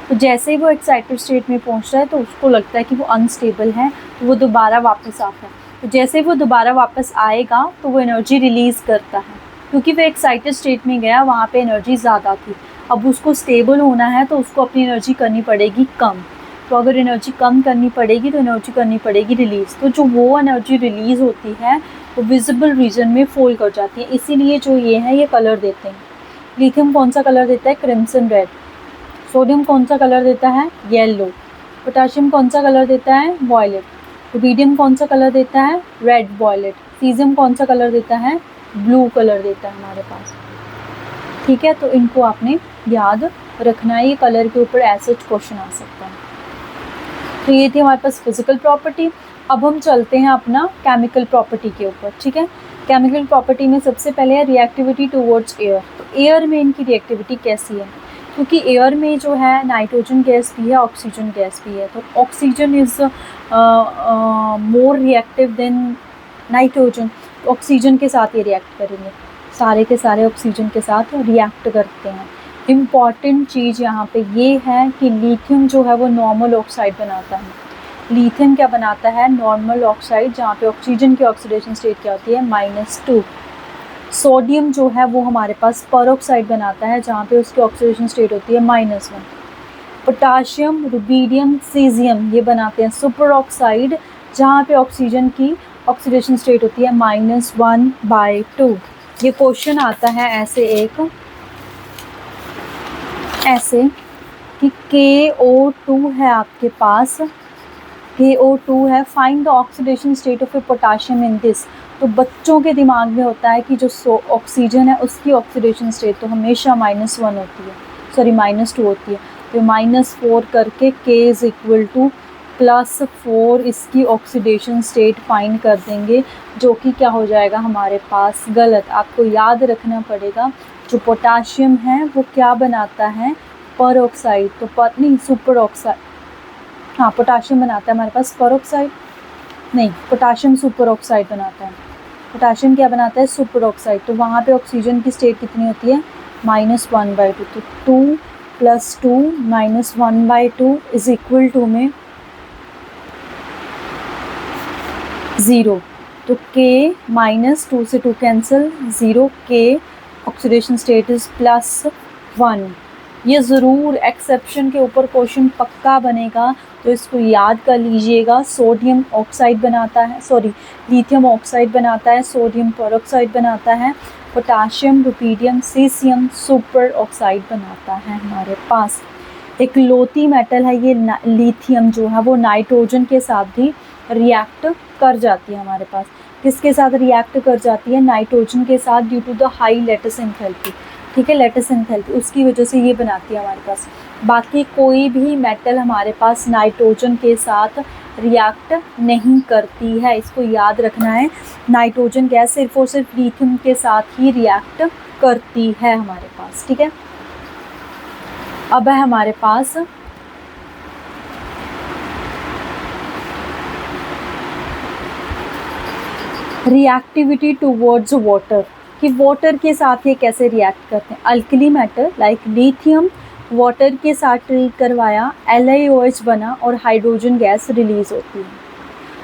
तो जैसे ही वो एक्साइटेड स्टेट में पहुंचता है तो उसको लगता है कि वो अनस्टेबल है, तो वो दोबारा वापस आता है। तो जैसे ही वो दोबारा वापस आएगा तो वो एनर्जी रिलीज़ करता है, क्योंकि वो एक्साइटेड स्टेट में गया, वहाँ पे एनर्जी ज़्यादा थी। अब उसको स्टेबल होना है तो उसको अपनी एनर्जी करनी पड़ेगी कम। तो अगर एनर्जी कम करनी पड़ेगी तो एनर्जी करनी पड़ेगी रिलीज़। तो जो वो एनर्जी रिलीज़ होती है वो विजिबल रीजन में फॉल कर जाती है, इसीलिए जो ये है ये कलर देते हैं। लिथियम कौन सा कलर देता है, क्रिम्सन रेड। सोडियम कौन सा कलर देता है, येलो। पोटाशियम कौन सा कलर देता है, वॉयलेट। रुबिडियम कौन सा कलर देता है, रेड वॉयलेट। सीजियम कौन सा कलर देता है, ब्लू कलर देता है हमारे पास, ठीक है। तो इनको आपने याद रखना है, ये कलर के ऊपर ऐसे क्वेश्चन आ सकता है। तो ये थी हमारे पास फिजिकल प्रॉपर्टी। अब हम चलते हैं अपना केमिकल प्रॉपर्टी के ऊपर, ठीक है। केमिकल प्रॉपर्टी में सबसे पहले है रिएक्टिविटी टूवर्ड्स एयर। तो एयर में इनकी रिएक्टिविटी कैसी है, क्योंकि एयर में जो है नाइट्रोजन गैस भी है, ऑक्सीजन गैस भी है। तो oxygen is more reactive than nitrogen. तो ऑक्सीजन के साथ ये रिएक्ट करेंगे, सारे के सारे ऑक्सीजन के साथ रिएक्ट करते हैं। इम्पॉर्टेंट चीज़ यहाँ पे ये है कि लिथियम जो है वो नॉर्मल ऑक्साइड बनाता है। लिथियम क्या बनाता है, नॉर्मल ऑक्साइड, जहाँ पे ऑक्सीजन की ऑक्सीडेशन स्टेट क्या होती है, -2। सोडियम जो है वो हमारे पास परऑक्साइड बनाता है, जहाँ पे उसकी ऑक्सीडेशन स्टेट होती है -1। पोटाशियम, रुबिडियम, सीजियम ये बनाते हैं सुपर ऑक्साइड, जहाँ पे ऑक्सीजन की ऑक्सीडेशन स्टेट होती है -1/2। ये क्वेश्चन आता है ऐसे कि KO2 है आपके पास, KO2 है, find the oxidation state of A potassium in this. तो बच्चों के दिमाग में होता है कि जो ऑक्सीजन है उसकी ऑक्सीडेशन स्टेट तो हमेशा -1 होती है, सॉरी -2 होती है। तो -4 करके K इज़ इक्वल टू +4 इसकी ऑक्सीडेशन स्टेट फाइंड कर देंगे, जो कि क्या हो जाएगा हमारे पास, गलत। आपको याद रखना पड़ेगा जो पोटाशियम है वो क्या बनाता है, परऑक्साइड। तो नहीं, सुपर ऑक्साइड, हाँ पोटाशियम बनाता है हमारे पास परऑक्साइड, नहीं पोटाशियम सुपर ऑक्साइड बनाता है। पोटाशियम क्या बनाता है, सुपर ऑक्साइड। तो वहाँ पे ऑक्सीजन की स्टेट कितनी होती है, -1/2। तो 2 + 2 -1/2 इज इक्वल टू में 0। तो K -2 से 2 cancel, 0, K oxidation state is +1। ये ज़रूर एक्सेप्शन के ऊपर क्वेश्चन पक्का बनेगा, तो इसको याद कर लीजिएगा। सोडियम ऑक्साइड बनाता है, सॉरी लिथियम ऑक्साइड बनाता है, सोडियम परऑक्साइड बनाता है, potassium, rubidium, caesium super oxide बनाता है हमारे पास। एक लोती मेटल है ये लिथियम जो है वो नाइट्रोजन के साथ भी रिएक्ट कर जाती है हमारे पास। किसके साथ रिएक्ट कर जाती है, नाइट्रोजन के साथ, due to the high lattice enthalpy, ठीक है, लैटिस एंथैल्पी उसकी वजह से ये बनाती है हमारे पास। बाकी कोई भी मेटल हमारे पास नाइट्रोजन के साथ रिएक्ट नहीं करती है, इसको याद रखना है। नाइट्रोजन गैस सिर्फ और सिर्फ लिथियम के साथ ही रिएक्ट करती है हमारे पास, ठीक है। अब है हमारे पास रिएक्टिविटी टूवर्ड्स वाटर, कि वाटर के साथ ये कैसे रिएक्ट करते हैं। Alkali metal like lithium water के साथ ट्रीट करवाया, LiOH बना और हाइड्रोजन गैस रिलीज होती है।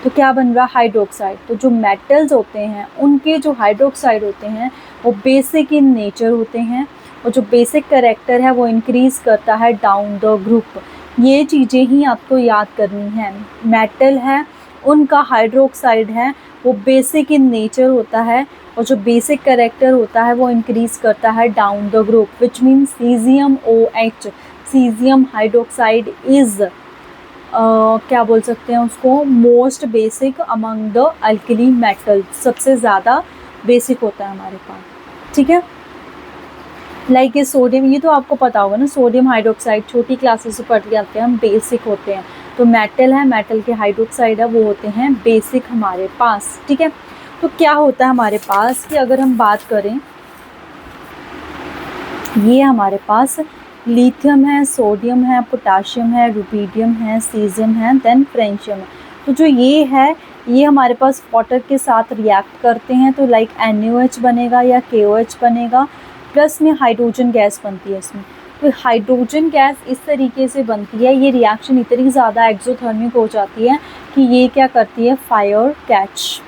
तो क्या बन रहा? हाइड्रोक्साइड। तो जो मेटल्स होते हैं उनके जो हाइड्रोक्साइड होते हैं वो बेसिक इन नेचर होते हैं, और जो बेसिक कैरेक्टर है वो इंक्रीज करता है डाउन द ग्रुप। ये चीज़ें ही आपको याद करनी है। मेटल है, उनका हाइड्रोक्साइड है, वो बेसिक इन नेचर होता है, और जो बेसिक कैरेक्टर होता है वो इंक्रीज करता है down the group, which mean caesium OH, caesium hydroxide is क्या बोल सकते हैं उसको, most basic among the alkali metal, सबसे ज़्यादा बेसिक होता है हमारे पास। ठीक है, लाइक ये सोडियम, ये तो आपको पता होगा ना, सोडियम हाइड्रोक्साइड छोटी क्लासेस से पढ़ के आते हैं हम, बेसिक होते हैं। तो मेटल है, मेटल के हाइड्रोक्साइड है, वो होते हैं बेसिक हमारे पास। ठीक है, तो क्या होता है हमारे पास कि अगर हम बात करें, ये हमारे पास लिथियम है, सोडियम है, पोटाशियम है, रुबीडियम है, सीजियम है, देन फ्रेंशियम है। तो जो ये है, ये हमारे पास वाटर के साथ रिएक्ट करते हैं, तो लाइक NaOH बनेगा या KOH बनेगा, प्लस में हाइड्रोजन गैस बनती है इसमें। तो हाइड्रोजन गैस इस तरीके से बनती है, ये रिएक्शन इतनी ज़्यादा एक्सोथर्मिक हो जाती है कि ये क्या करती है, फायर कैच,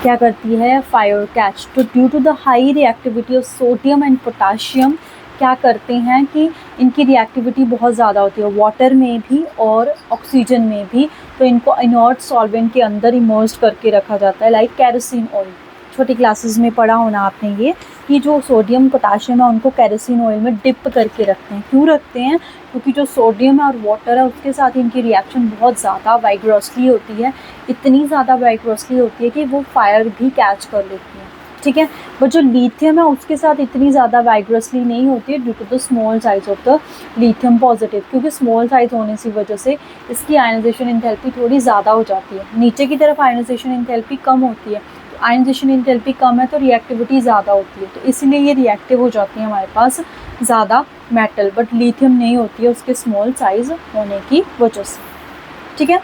क्या करती है, फायर कैच। तो due to the high reactivity of sodium and potassium क्या करते हैं कि इनकी रिएक्टिविटी बहुत ज़्यादा होती है वाटर में भी और ऑक्सीजन में भी, तो इनको इनर्ट सॉल्वेंट के अंदर इमर्ज करके रखा जाता है, लाइक केरोसिन ऑयल। छोटी क्लासेस में पढ़ा होना आपने ये कि जो सोडियम पोटाशियम है उनको केरोसिन ऑयल में डिप करके रखते हैं। क्यों रखते हैं? क्योंकि जो सोडियम है और वाटर है उसके साथ इनकी रिएक्शन बहुत ज़्यादा वाइग्रोसली होती है, इतनी ज़्यादा वाइग्रोसली होती है कि वो फायर भी कैच कर लेती है। ठीक है, बट जो लिथियम है उसके साथ इतनी ज़्यादा वाइग्रोसली नहीं होती है due to the small size of the lithium positive, क्योंकि स्मॉल साइज होने की वजह से इसकी आयनाइजेशन एंथैल्पी थोड़ी ज़्यादा हो जाती है, नीचे की तरफ आयनाइजेशन एंथैल्पी कम होती है। तो आयनाइजेशन एंथैल्पी कम है तो रिएक्टिविटी ज़्यादा होती है, तो इसलिए ये रिएक्टिव हो जाती है हमारे पास ज़्यादा मेटल, बट लिथियम नहीं होती है उसके स्मॉल साइज़ होने की वजह से। ठीक है,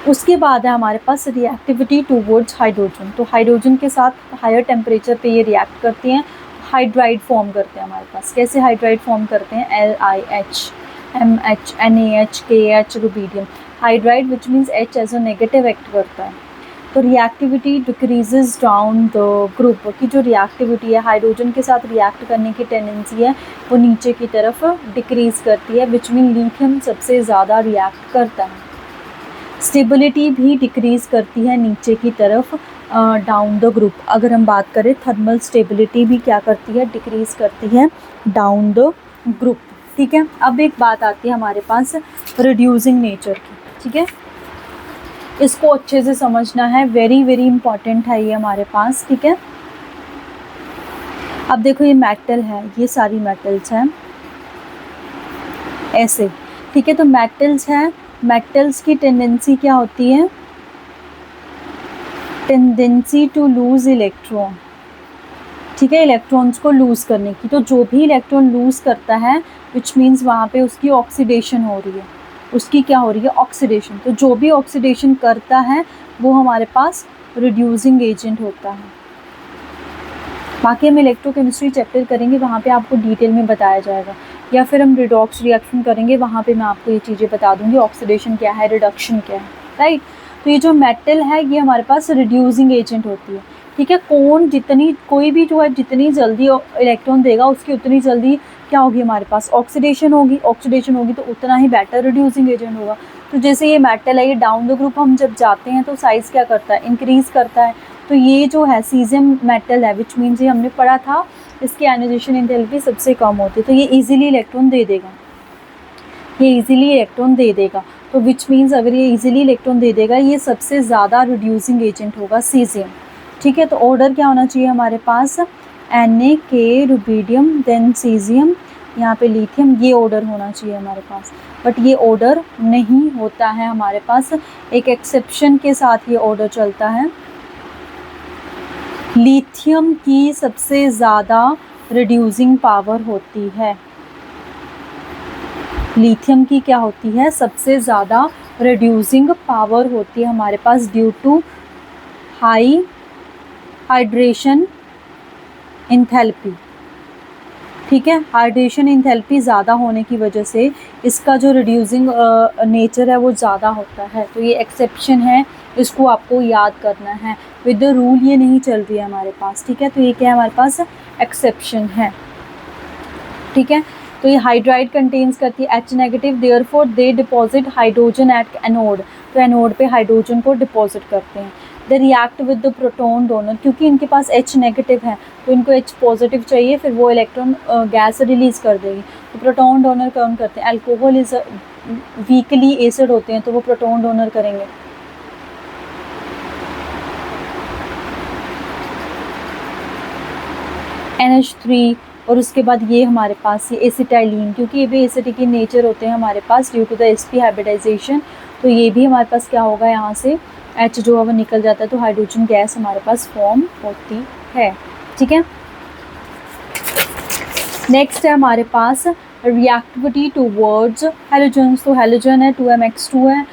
उसके बाद है हमारे पास रिएक्टिविटी टूवर्ड्स हाइड्रोजन। तो हाइड्रोजन के साथ हायर टेम्परेचर पे ये रिएक्ट करती हैं, हाइड्राइड फॉर्म करते हैं हमारे पास। कैसे हाइड्राइड फॉर्म करते हैं? LiH, MH, NaH, KH, rubidium. Hydride which means H as a negative act करता है। तो reactivity decreases down the group, की जो रिएक्टिविटी है हाइड्रोजन के साथ रिएक्ट करने की टेंडेंसी है वो नीचे की तरफ डिक्रीज़ करती है, विच मीन लिथियम सबसे ज़्यादा रिएक्ट करता है। स्टेबिलिटी भी डिक्रीज़ करती है नीचे की तरफ डाउन द ग्रुप। अगर हम बात करें थर्मल स्टेबिलिटी भी क्या करती है, डिक्रीज़ करती है डाउन द ग्रुप। ठीक है, अब एक बात आती है हमारे पास रिड्यूसिंग नेचर की। ठीक है, इसको अच्छे से समझना है, वेरी वेरी इंपॉर्टेंट है ये हमारे पास। ठीक है, अब देखो ये मेटल है, ये सारी मेटल्स हैं ऐसे। ठीक है, तो मेटल्स हैं, मेटल्स की टेंडेंसी क्या होती है? Tendency to lose electron. ठीक है, इलेक्ट्रॉन्स को लूज़ करने की। तो जो भी इलेक्ट्रॉन लूज़ करता है विच मीन्स वहाँ पे उसकी ऑक्सीडेशन हो रही है, उसकी क्या हो रही है? ऑक्सीडेशन। तो जो भी ऑक्सीडेशन करता है वो हमारे पास रिड्यूसिंग एजेंट होता है। बाकी हम इलेक्ट्रोकेमिस्ट्री चैप्टर करेंगे, वहाँ पे आपको डिटेल में बताया जाएगा, या फिर हम रिडॉक्स रिएक्शन करेंगे, वहाँ पे मैं आपको ये चीज़ें बता दूँगी, ऑक्सीडेशन क्या है, रिडक्शन क्या है। राइट, तो ये जो मेटल है ये हमारे पास रिड्यूसिंग एजेंट होती है। ठीक है, कोई भी जो है जितनी जल्दी इलेक्ट्रॉन देगा उसकी उतनी जल्दी क्या होगी हमारे पास? ऑक्सीडेशन होगी। ऑक्सीडेशन होगी तो उतना ही बेटर रिड्यूसिंग एजेंट होगा। तो जैसे ये मेटल है, ये डाउन द ग्रुप हम जब जाते हैं तो साइज़ क्या करता है? इंक्रीज़ करता है। तो ये जो है सीजियम मेटल है, विच मीन्स ये हमने पढ़ा था इसकी आयनाइजेशन एंथैल्पी सबसे कम होती है, तो ये इजीली इलेक्ट्रॉन दे देगा, ये इजीली इलेक्ट्रॉन दे देगा। तो विच मीन्स अगर ये इजीली इलेक्ट्रॉन दे देगा, ये सबसे ज़्यादा रिड्यूसिंग एजेंट होगा सीजियम। ठीक है, तो ऑर्डर क्या होना चाहिए हमारे पास? Na, K, rubidium, then caesium, यहाँ पे लिथियम, ये ऑर्डर होना चाहिए हमारे पास, बट ये ऑर्डर नहीं होता है हमारे पास। एक एक्सेप्शन के साथ ये ऑर्डर चलता है। लिथियम की सबसे ज़्यादा रिड्यूसिंग पावर होती है। लिथियम की क्या होती है? सबसे ज़्यादा रिड्यूसिंग पावर होती है हमारे पास due to high hydration enthalpy. ठीक है। हाइड्रेशन इंथैल्पी ज़्यादा होने की वजह से इसका जो रिड्यूसिंग नेचर है वो ज़्यादा होता है। तो ये एक्सेप्शन है, इसको आपको याद करना है। विद द रूल ये नहीं चल रही है हमारे पास, ठीक है। तो ये क्या है हमारे पास, एक्सेप्शन है, ठीक है। तो ये हाइड्राइड कंटेन्स करती है H negative, therefore they deposit hydrogen at anode. तो एनोड पे हाइड्रोजन को डिपॉजिट करते हैं। They react with the proton donor, क्योंकि इनके पास H नेगेटिव है तो इनको H पॉजिटिव चाहिए, फिर वो इलेक्ट्रॉन गैस रिलीज़ कर देगी। तो प्रोटॉन डोनर कौन करते हैं, अल्कोहल इज वीकली एसिड होते हैं तो वो प्रोटॉन डोनर करेंगे। NH3 और उसके बाद ये हमारे पास ये एसिटाइलिन, क्योंकि ये भी एसिडिक इन नेचर होते हैं हमारे पास due to the sp hybridisation. तो ये भी हमारे पास क्या होगा, यहाँ से H जो है वो निकल जाता है तो हाइड्रोजन गैस हमारे पास फॉर्म होती है, ठीक है। नेक्स्ट है हमारे पास रिएक्टिविटी टूवर्ड्स हैलोजन्स। तो हैलोजन है 2mx2 है,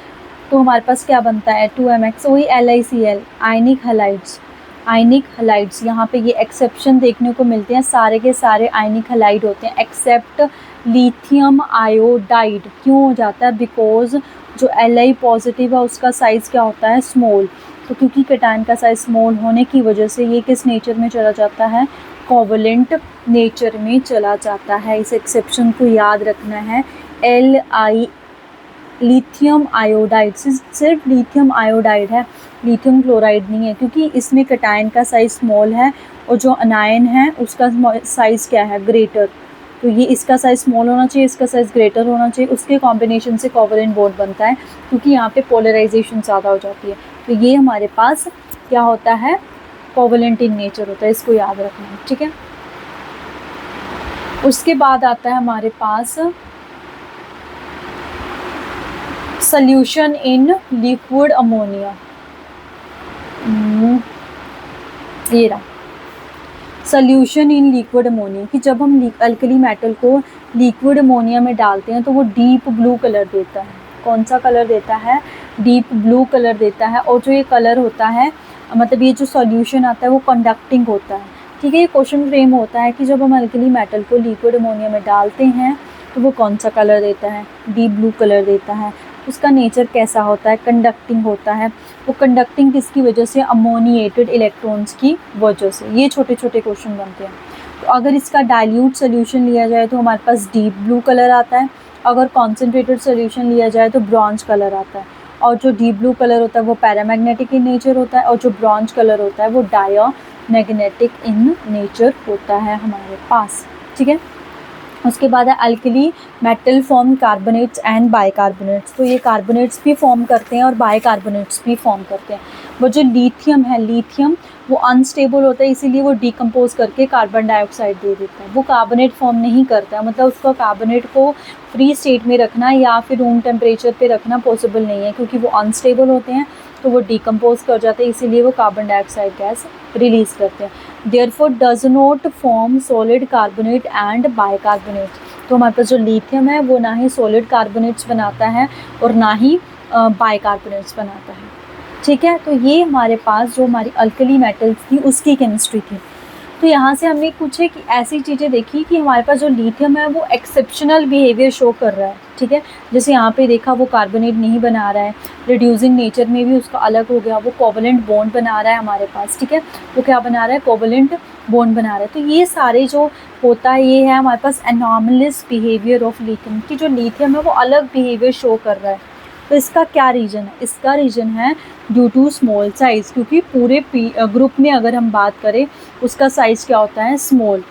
तो हमारे पास क्या बनता है 2mx, वही LiCl आयनिक हैलाइड्स। आयनिक हैलाइड्स यहाँ पे ये एक्सेप्शन देखने को मिलते हैं, सारे के सारे आयनिक हैलाइड होते हैं एक्सेप्ट लिथियम आयोडाइड। क्यों हो जाता है, बिकॉज जो Li पॉजिटिव है उसका साइज़ क्या होता है, स्मॉल। तो क्योंकि कैटायन का साइज़ स्मॉल होने की वजह से ये किस नेचर में चला जाता है, कोवलेंट नेचर में चला जाता है। इस एक्सेप्शन को याद रखना है। Li लिथियम आयोडाइड, सिर्फ लिथियम आयोडाइड है, लिथियम क्लोराइड नहीं है, क्योंकि इसमें कैटायन का साइज़ स्मॉल है और जो अनायन है उसका साइज़ क्या है, ग्रेटर। तो ये इसका साइज़ स्मॉल होना चाहिए, इसका साइज़ ग्रेटर होना चाहिए, उसके कॉम्बिनेशन से कोवलेंट बॉन्ड बनता है, क्योंकि यहाँ पे पोलराइजेशन ज़्यादा हो जाती है। तो ये हमारे पास क्या होता है, कोवलेंट इन नेचर होता है, इसको याद रखना है, ठीक है। उसके बाद आता है हमारे पास सॉल्यूशन इन लिक्विड अमोनिया। ये रहा सॉल्यूशन इन लिक्विड अमोनिया, कि जब हम अल्कली मेटल को लिक्विड अमोनिया में डालते हैं तो वो डीप ब्लू कलर देता है। कौन सा कलर देता है, डीप ब्लू कलर देता है। और जो ये कलर होता है, मतलब ये जो सॉल्यूशन आता है वो कंडक्टिंग होता है, ठीक है। ये क्वेश्चन फ्रेम होता है कि जब हम अल्कली मेटल को लिक्विड अमोनिया में डालते हैं तो वो कौन सा कलर देता है, डीप ब्लू कलर देता है। उसका नेचर कैसा होता है, कंडक्टिंग होता है। वो कंडक्टिंग किसकी वजह से, अमोनिएटेड इलेक्ट्रॉन्स की वजह से। ये छोटे छोटे क्वेश्चन बनते हैं। तो अगर इसका डाइल्यूट सोल्यूशन लिया जाए तो हमारे पास डीप ब्लू कलर आता है, अगर कॉन्सेंट्रेटेड सोल्यूशन लिया जाए तो ब्रॉन्ज कलर आता है। और जो डीप ब्लू कलर होता है वो पैरामैग्नेटिक इन नेचर होता है, और जो ब्रॉन्ज कलर होता है वो डायमैग्नेटिक इन नेचर होता है हमारे पास, ठीक है। उसके बाद है alkali metal form carbonates and bicarbonates. तो ये कार्बोनेट्स भी फॉर्म करते हैं और बाइकार्बोनेट्स भी फॉर्म करते हैं। वो जो लिथियम है, लिथियम वो अनस्टेबल होता है, इसीलिए वो डिकम्पोज करके कार्बन डाइऑक्साइड दे देता है। वो कार्बोनेट फॉर्म नहीं करता है, मतलब उसको कार्बोनेट को फ्री स्टेट में रखना या फिर रूम टेम्परेचर पे रखना पॉसिबल नहीं है, क्योंकि वो अनस्टेबल होते हैं तो वो डिकम्पोज कर जाते हैं, इसीलिए वो कार्बन डाइऑक्साइड गैस रिलीज़ करते हैं। Therefore does not form solid carbonate and bicarbonate. तो हमारे पास जो लिथियम है वो ना ही सॉलिड कार्बोनेट्स बनाता है और ना ही बाइकार्बोनेट्स बनाता है, ठीक है। तो ये हमारे पास जो हमारी अल्कली मेटल्स थी उसकी केमिस्ट्री थी। तो यहाँ से हमने कुछ एक ऐसी चीज़ें देखी कि हमारे पास जो लिथियम है वो एक्सेप्शनल बिहेवियर शो कर रहा है, ठीक है। जैसे यहाँ पे देखा वो कार्बोनेट नहीं बना रहा है, रिड्यूसिंग नेचर में भी उसका अलग हो गया, वो कोवलेंट बॉन्ड बना रहा है हमारे पास, ठीक है। वो क्या बना रहा है, कोवलेंट बॉन्ड बना रहा है। तो ये सारे जो होता है ये है हमारे पास एनॉमलस बिहेवियर ऑफ लिथियम, कि जो लिथियम है वो अलग बिहेवियर शो कर रहा है। तो इसका क्या रीज़न है, इसका रीज़न है ड्यू टू स्मॉल साइज़, क्योंकि पूरे ग्रुप में अगर हम बात करें उसका साइज़ क्या होता है, स्मॉल।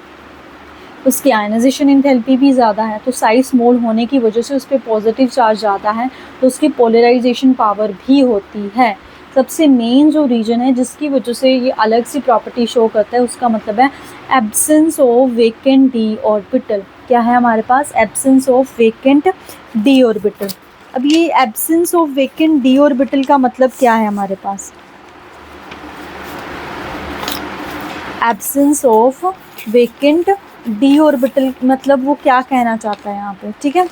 उसकी आयनाइजेशन एंथैल्पी भी ज़्यादा है, तो साइज़ स्मॉल होने की वजह से उस पर पॉजिटिव चार्ज ज़्यादा है, तो उसकी पोलराइजेशन पावर भी होती है। सबसे मेन जो रीजन है जिसकी वजह से ये अलग सी प्रॉपर्टी शो करता है, उसका मतलब है absence of vacant d orbital. क्या है हमारे पास, absence of vacant d orbital. अब ये absence of vacant d orbital का मतलब क्या है हमारे पास, absence of vacant d orbital मतलब वो क्या कहना चाहता है यहाँ पे, ठीक है।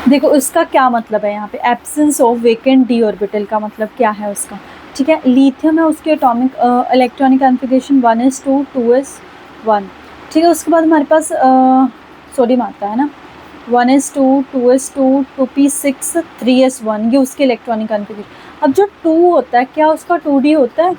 देखो इसका क्या मतलब है यहाँ पे, absence of vacant d orbital का मतलब क्या है उसका। ठीक है। लिथियम है, उसकी atomic electronic configuration 1s2 2s1, ठीक है। उसके बाद हमारे पास सोडियम आता है ना, 1s2 2s2 2p6 3s1, ये उसके इलेक्ट्रॉनिक कॉन्फ़िगरेशन। अब जो 2 होता है, क्या उसका 2d होता है?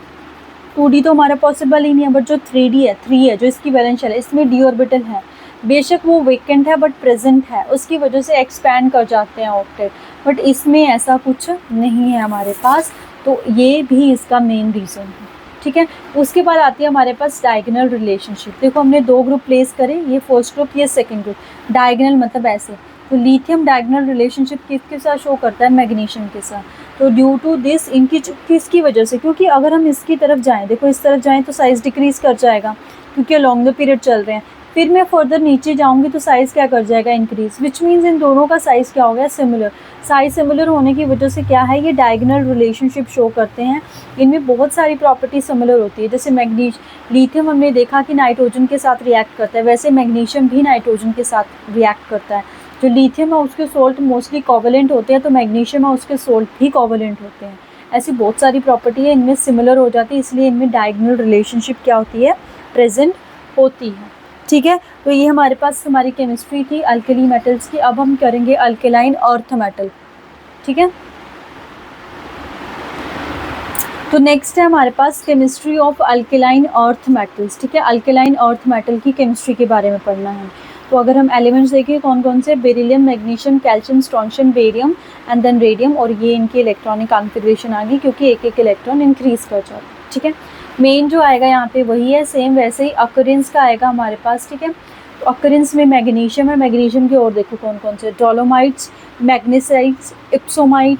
2d तो हमारा पॉसिबल ही नहीं है, बट जो 3d है, 3 है जो इसकी वैलेंस शेल है, इसमें d ऑर्बिटल है। बेशक वो वेकेंट है बट प्रेजेंट है, उसकी वजह से एक्सपैंड कर जाते हैं ऑक्टेट, बट इसमें ऐसा कुछ नहीं है हमारे पास, तो ये भी इसका मेन रीज़न है, ठीक है। उसके बाद आती है हमारे पास डायगोनल रिलेशनशिप। देखो हमने 2 ग्रुप प्लेस करे, ये फर्स्ट ग्रुप, ये सेकंड ग्रुप। डायगोनल मतलब ऐसे, तो लिथियम डायगोनल रिलेशनशिप किसके साथ शो करता है? मैग्नीशियम के साथ। तो ड्यू टू दिस, इनकी किसकी वजह से? क्योंकि अगर हम इसकी तरफ जाएँ, देखो इस तरफ जाएँ तो साइज़ डिक्रीज़ कर जाएगा, क्योंकि अलॉन्ग द पीरियड चल रहे हैं। फिर मैं फर्दर नीचे जाऊँगी तो साइज़ क्या कर जाएगा? इंक्रीज़, विच मीन्स इन दोनों का साइज़ क्या हो गया? सिमिलर। साइज़ सिमिलर होने की वजह से क्या है, ये डायगोनल रिलेशनशिप शो करते हैं। इनमें बहुत सारी प्रॉपर्टी सिमिलर होती है, जैसे लिथियम हमने देखा कि नाइट्रोजन के साथ रिएक्ट करता है, वैसे मैग्नीशियम भी नाइट्रोजन के साथ रिएक्ट करता है। जो लिथियम है उसके सोल्ट मोस्टली कोवेलेंट होते हैं, तो मैग्नीशियम है उसके सोल्ट भी कोवेलेंट होते हैं। ऐसी बहुत सारी प्रॉपर्टी है, इनमें सिमिलर हो जाती है, इसलिए इनमें डायगोनल रिलेशनशिप क्या होती है? प्रेजेंट होती है, ठीक है। तो ये हमारे पास हमारी केमिस्ट्री थी अल्कली मेटल्स की। अब हम करेंगे अल्कलाइन अर्थ मेटल, ठीक है। तो नेक्स्ट है हमारे पास chemistry of alkaline earth metals, ठीक है। अल्कलाइन अर्थ मेटल की केमिस्ट्री के बारे में पढ़ना है। तो अगर हम एलिमेंट्स देखें कौन कौन से, beryllium, magnesium, calcium, strontium, barium and then radium, और ये इनकी इलेक्ट्रॉनिक कॉन्फ़िगरेशन आ गई, क्योंकि एक एक इलेक्ट्रॉन इंक्रीज़ कर जाता है, ठीक है। मेन जो आएगा यहाँ पे वही है, सेम वैसे ही अकरेंस का आएगा हमारे पास, ठीक है। तो अकरेंस में मैग्नीशियम है, मैग्नीशियम की और देखो कौन कौन से, डोलोमाइट्स, मैग्नेसाइट्स, इप्सोमाइट,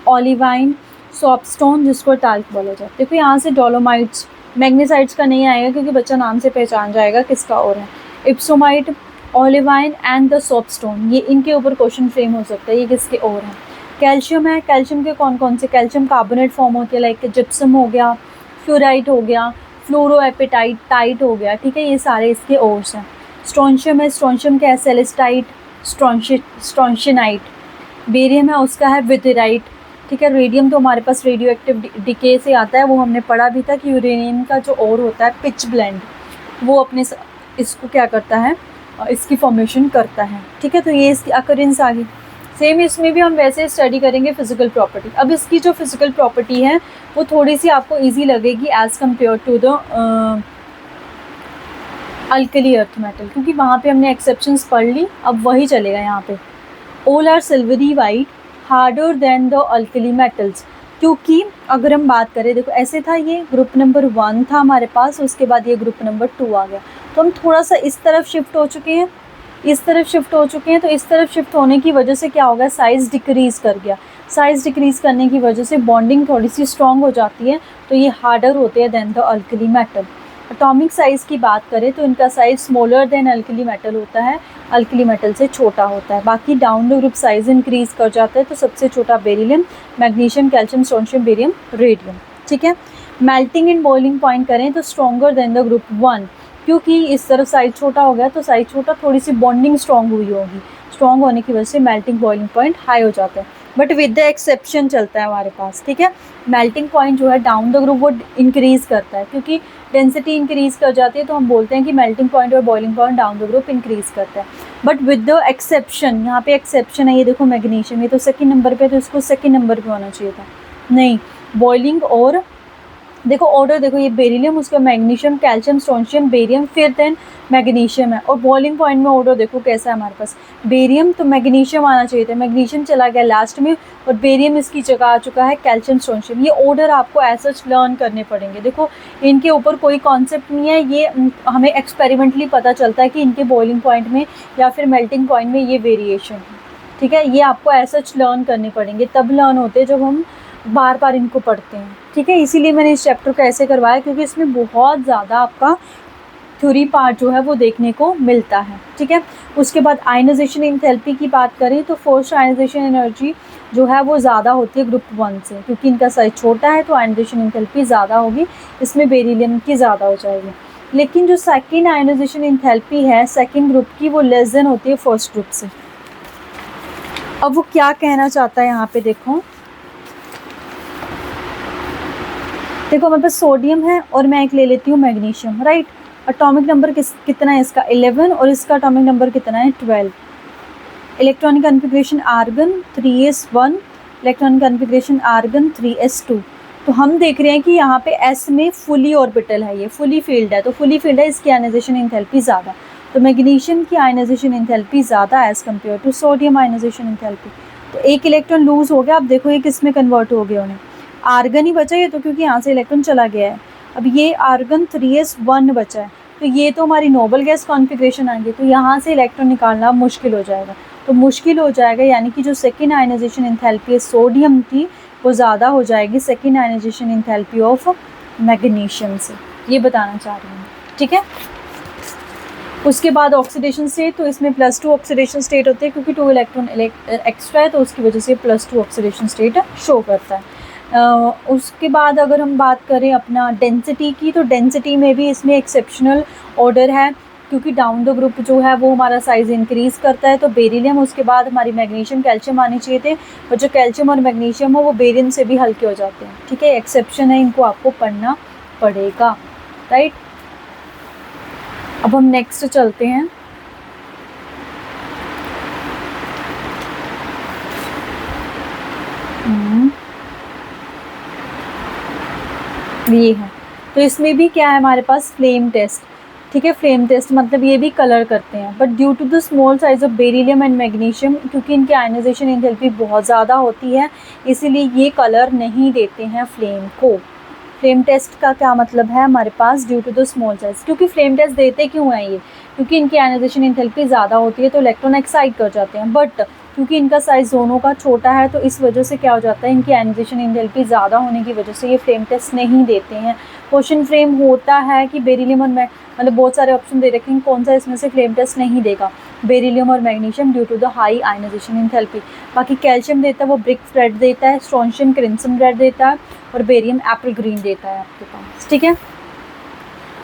ओलिवाइन, सॉपस्टोन जिसको टाल्क बोला जाता है। देखो यहाँ से डोलोमाइट्स, मैग्नेसाइट्स का नहीं आएगा क्योंकि बच्चा नाम से पहचान जाएगा किसका और है। इप्सोमाइट, ओलिवाइन एंड द सॉपस्टोन, ये इनके ऊपर क्वेश्चन फ्रेम हो सकता है, ये किसके और हैं। कैल्शियम है, कैल्शियम के कौन कौन से, कैल्शियम कार्बोनेट फॉर्म होती है, लाइक जिप्सम हो गया, फ्लोराइट हो गया, फ्लोरोएपेटाइट टाइट हो गया, ठीक है, ये सारे इसके ओर्स हैं। स्ट्रोंशियम है, स्ट्रोंशियम का है सेलेस्टाइट, स्ट्रोंशिनाइट। बेरियम है, उसका है विथेराइट, ठीक है। रेडियम तो हमारे पास रेडियो एक्टिव डिके से आता है, वो हमने पढ़ा भी था कि यूरेनियम का जो और होता है पिच ब्लेंड, वो अपने इसको क्या करता है, इसकी फॉर्मेशन करता है, ठीक है। तो ये इसकी अकरेंस आ गई। सेम इसमें भी हम वैसे स्टडी करेंगे फिजिकल प्रॉपर्टी। अब इसकी जो फिजिकल प्रॉपर्टी है वो थोड़ी सी आपको इजी लगेगी as compare to the alkali earth metal, क्योंकि वहाँ पे हमने एक्सेप्शंस पढ़ ली, अब वही चलेगा यहाँ पे। All are silvery white harder than the alkali metals, क्योंकि अगर हम बात करें, देखो ऐसे था, ये ग्रुप नंबर 1 था हमारे पास, उसके बाद ये ग्रुप नंबर 2 आ गया, तो हम थोड़ा सा इस तरफ शिफ्ट हो चुके हैं, इस तरफ शिफ्ट हो चुके हैं। तो इस तरफ शिफ्ट होने की वजह से क्या होगा, साइज़ डिक्रीज़ कर गया। साइज़ डिक्रीज़ करने की वजह से बॉन्डिंग थोड़ी सी स्ट्रॉन्ग हो जाती है, तो ये हार्डर होते हैं than the alkali metal. Atomic size की बात करें तो इनका size smaller than alkali metal होता है, अल्कली मेटल से छोटा होता है। बाकी down the group size increase कर जाता है, तो सबसे छोटा beryllium, magnesium, calcium, strontium, barium, radium, ठीक है। मेल्टिंग एंड बॉइलिंग पॉइंट करें तो स्ट्रॉन्गर देन द ग्रुप 1, क्योंकि इस तरफ साइज़ छोटा हो गया, तो साइज़ छोटा, थोड़ी सी बॉन्डिंग स्ट्रॉन्ग हुई होगी, स्ट्रॉन्ग होने की वजह से मेल्टिंग बॉइलिंग पॉइंट हाई हो जाता है, बट विद द एक्सेप्शन चलता है हमारे पास, ठीक है। मेल्टिंग पॉइंट जो है डाउन द ग्रुप वो इंक्रीज़ करता है, क्योंकि डेंसिटी इंक्रीज़ कर जाती है, तो हम बोलते हैं कि मेल्टिंग पॉइंट और boiling point down the group increase करता है, बट विद द एक्सेप्शन। यहाँ पे एक्सेप्शन है, ये देखो मैग्नीशियम, ये तो सेकंड नंबर पे, तो इसको सेकंड नंबर पे होना चाहिए था, नहीं। बॉइलिंग और देखो ऑर्डर देखो, ये बेरिलियम, उसका मैग्नीशियम, कैल्शियम, स्ट्रोंशियम, बेरियम, फिर देन मैग्नीशियम है। और बॉइलिंग पॉइंट में ऑर्डर देखो कैसा है हमारे पास, बेरियम तो मैग्नीशियम आना चाहिए था, मैग्नीशियम चला गया लास्ट में, और बेरियम इसकी जगह आ चुका है कैल्शियम, स्ट्रोंशियम। ये ऑर्डर आपको ऐसा लर्न करने पड़ेंगे। देखो इनके ऊपर कोई कॉन्सेप्ट नहीं है, ये हमें एक्सपेरिमेंटली पता चलता है कि इनके बॉइलिंग पॉइंट में या फिर मेल्टिंग पॉइंट में ये वेरिएशन है, ठीक है। ये आपको ऐसा लर्न करने पड़ेंगे, तब लर्न होते हैं जब हम बार बार इनको पढ़ते हैं, ठीक है। इसीलिए मैंने इस चैप्टर को ऐसे करवाया, क्योंकि इसमें बहुत ज़्यादा आपका थ्योरी पार्ट जो है वो देखने को मिलता है, ठीक है। उसके बाद आयनाइजेशन एंथैल्पी की बात करें तो फोर्स्ड आयनाइजेशन एनर्जी जो है वो ज़्यादा होती है ग्रुप 1 से, क्योंकि इनका साइज छोटा है, तो आयनाइजेशन एंथैल्पी ज़्यादा होगी, इसमें बेरिलियम की ज़्यादा हो जाएगी। लेकिन जो सेकेंड आयनाइजेशन एंथैल्पी है सेकेंड ग्रुप की, वो लेस देन होती है फर्स्ट ग्रुप से। अब वो क्या कहना चाहता है यहाँ पे देखो, देखो हमारे पास सोडियम है और मैं एक ले लेती हूँ मैग्नीशियम, राइट। एटॉमिक नंबर कितना है इसका 11 और इसका एटॉमिक नंबर कितना है 12। Electronic configuration argon 3s1, electronic configuration argon 3s2। तो हम देख रहे हैं कि यहाँ पे s में फुली ऑर्बिटल है, ये फुली फील्ड है, तो फुली फील्ड है, इसकी आयनाइजेशन एंथैल्पी ज़्यादा, तो मैग्नीशियम की आयनाइजेशन एंथैल्पी ज़्यादा as compare to sodium ionisation enthalpy. तो एक इलेक्ट्रॉन लूज़ हो गया, अब देखो ये किस में कन्वर्ट हो गया, उन्हें आर्गन ही बचा ये तो, क्योंकि यहाँ से इलेक्ट्रॉन चला गया है। अब ये आर्गन 3s1 बचा है, तो ये तो हमारी नोबल गैस कॉन्फ़िगरेशन आ गई, तो यहाँ से इलेक्ट्रॉन निकालना मुश्किल हो जाएगा, तो मुश्किल हो जाएगा, यानी कि जो सेकेंड आयनाइजेशन एंथैल्पी सोडियम थी वो ज़्यादा हो जाएगी second ionisation enthalpy of magnesium से, ये बताना चाह रही हूँ, ठीक है। उसके बाद ऑक्सीडेशन स्टेट, तो इसमें +2 ऑक्सीडेशन स्टेट होते हैं, क्योंकि 2 इलेक्ट्रॉन एक्स्ट्रा है, तो उसकी वजह से +2 ऑक्सीडेशन स्टेट शो करता है। उसके बाद अगर हम बात करें अपना डेंसिटी की, तो डेंसिटी में भी इसमें एक्सेप्शनल ऑर्डर है, क्योंकि डाउन द ग्रुप जो है वो हमारा साइज़ इंक्रीज़ करता है, तो बेरिलियम, उसके बाद हमारी मैग्नीशियम कैल्शियम आने चाहिए थे, और जो कैल्शियम और मैग्नीशियम हो वो बेरियम से भी हल्के हो जाते हैं, ठीक है, एक्सेप्शन है, इनको आपको पढ़ना पड़ेगा, राइट। अब हम नेक्स्ट चलते हैं। ये है, तो इसमें भी क्या है हमारे पास फ्लेम टेस्ट, ठीक है। फ्लेम टेस्ट मतलब ये भी कलर करते हैं, but due to the small size of beryllium and magnesium, क्योंकि इनकी आयनाइजेशन एंथैल्पी बहुत ज़्यादा होती है, इसीलिए ये कलर नहीं देते हैं फ्लेम को। फ्लेम टेस्ट का क्या मतलब है हमारे पास, due to the small size, क्योंकि फ्लेम टेस्ट देते क्यों हैं ये, क्योंकि इनकी आयनाइजेशन एंथैल्पी ज़्यादा होती है, तो इलेक्ट्रॉन एक्साइट कर जाते हैं, बट क्योंकि इनका साइज़ दोनों का छोटा है, तो इस वजह से क्या हो जाता है, इनकी आयनाइजेशन एंथैल्पी ज़्यादा होने की वजह से ये फ्लेम टेस्ट नहीं देते हैं। क्वेश्चन फ्रेम होता है कि बेरिलियम और मतलब बहुत सारे ऑप्शन दे रखे हैं, कौन सा इसमें से फ्लेम टेस्ट नहीं देगा, बेरिलियम और magnesium due to the high ionisation enthalpy. बाकी कैल्शियम देता है वो ब्रिक रेड देता है, स्ट्रोंशियम क्रिम्सन रेड देता है, और बेरियम एप्पल ग्रीन देता है आपके पास, ठीक है।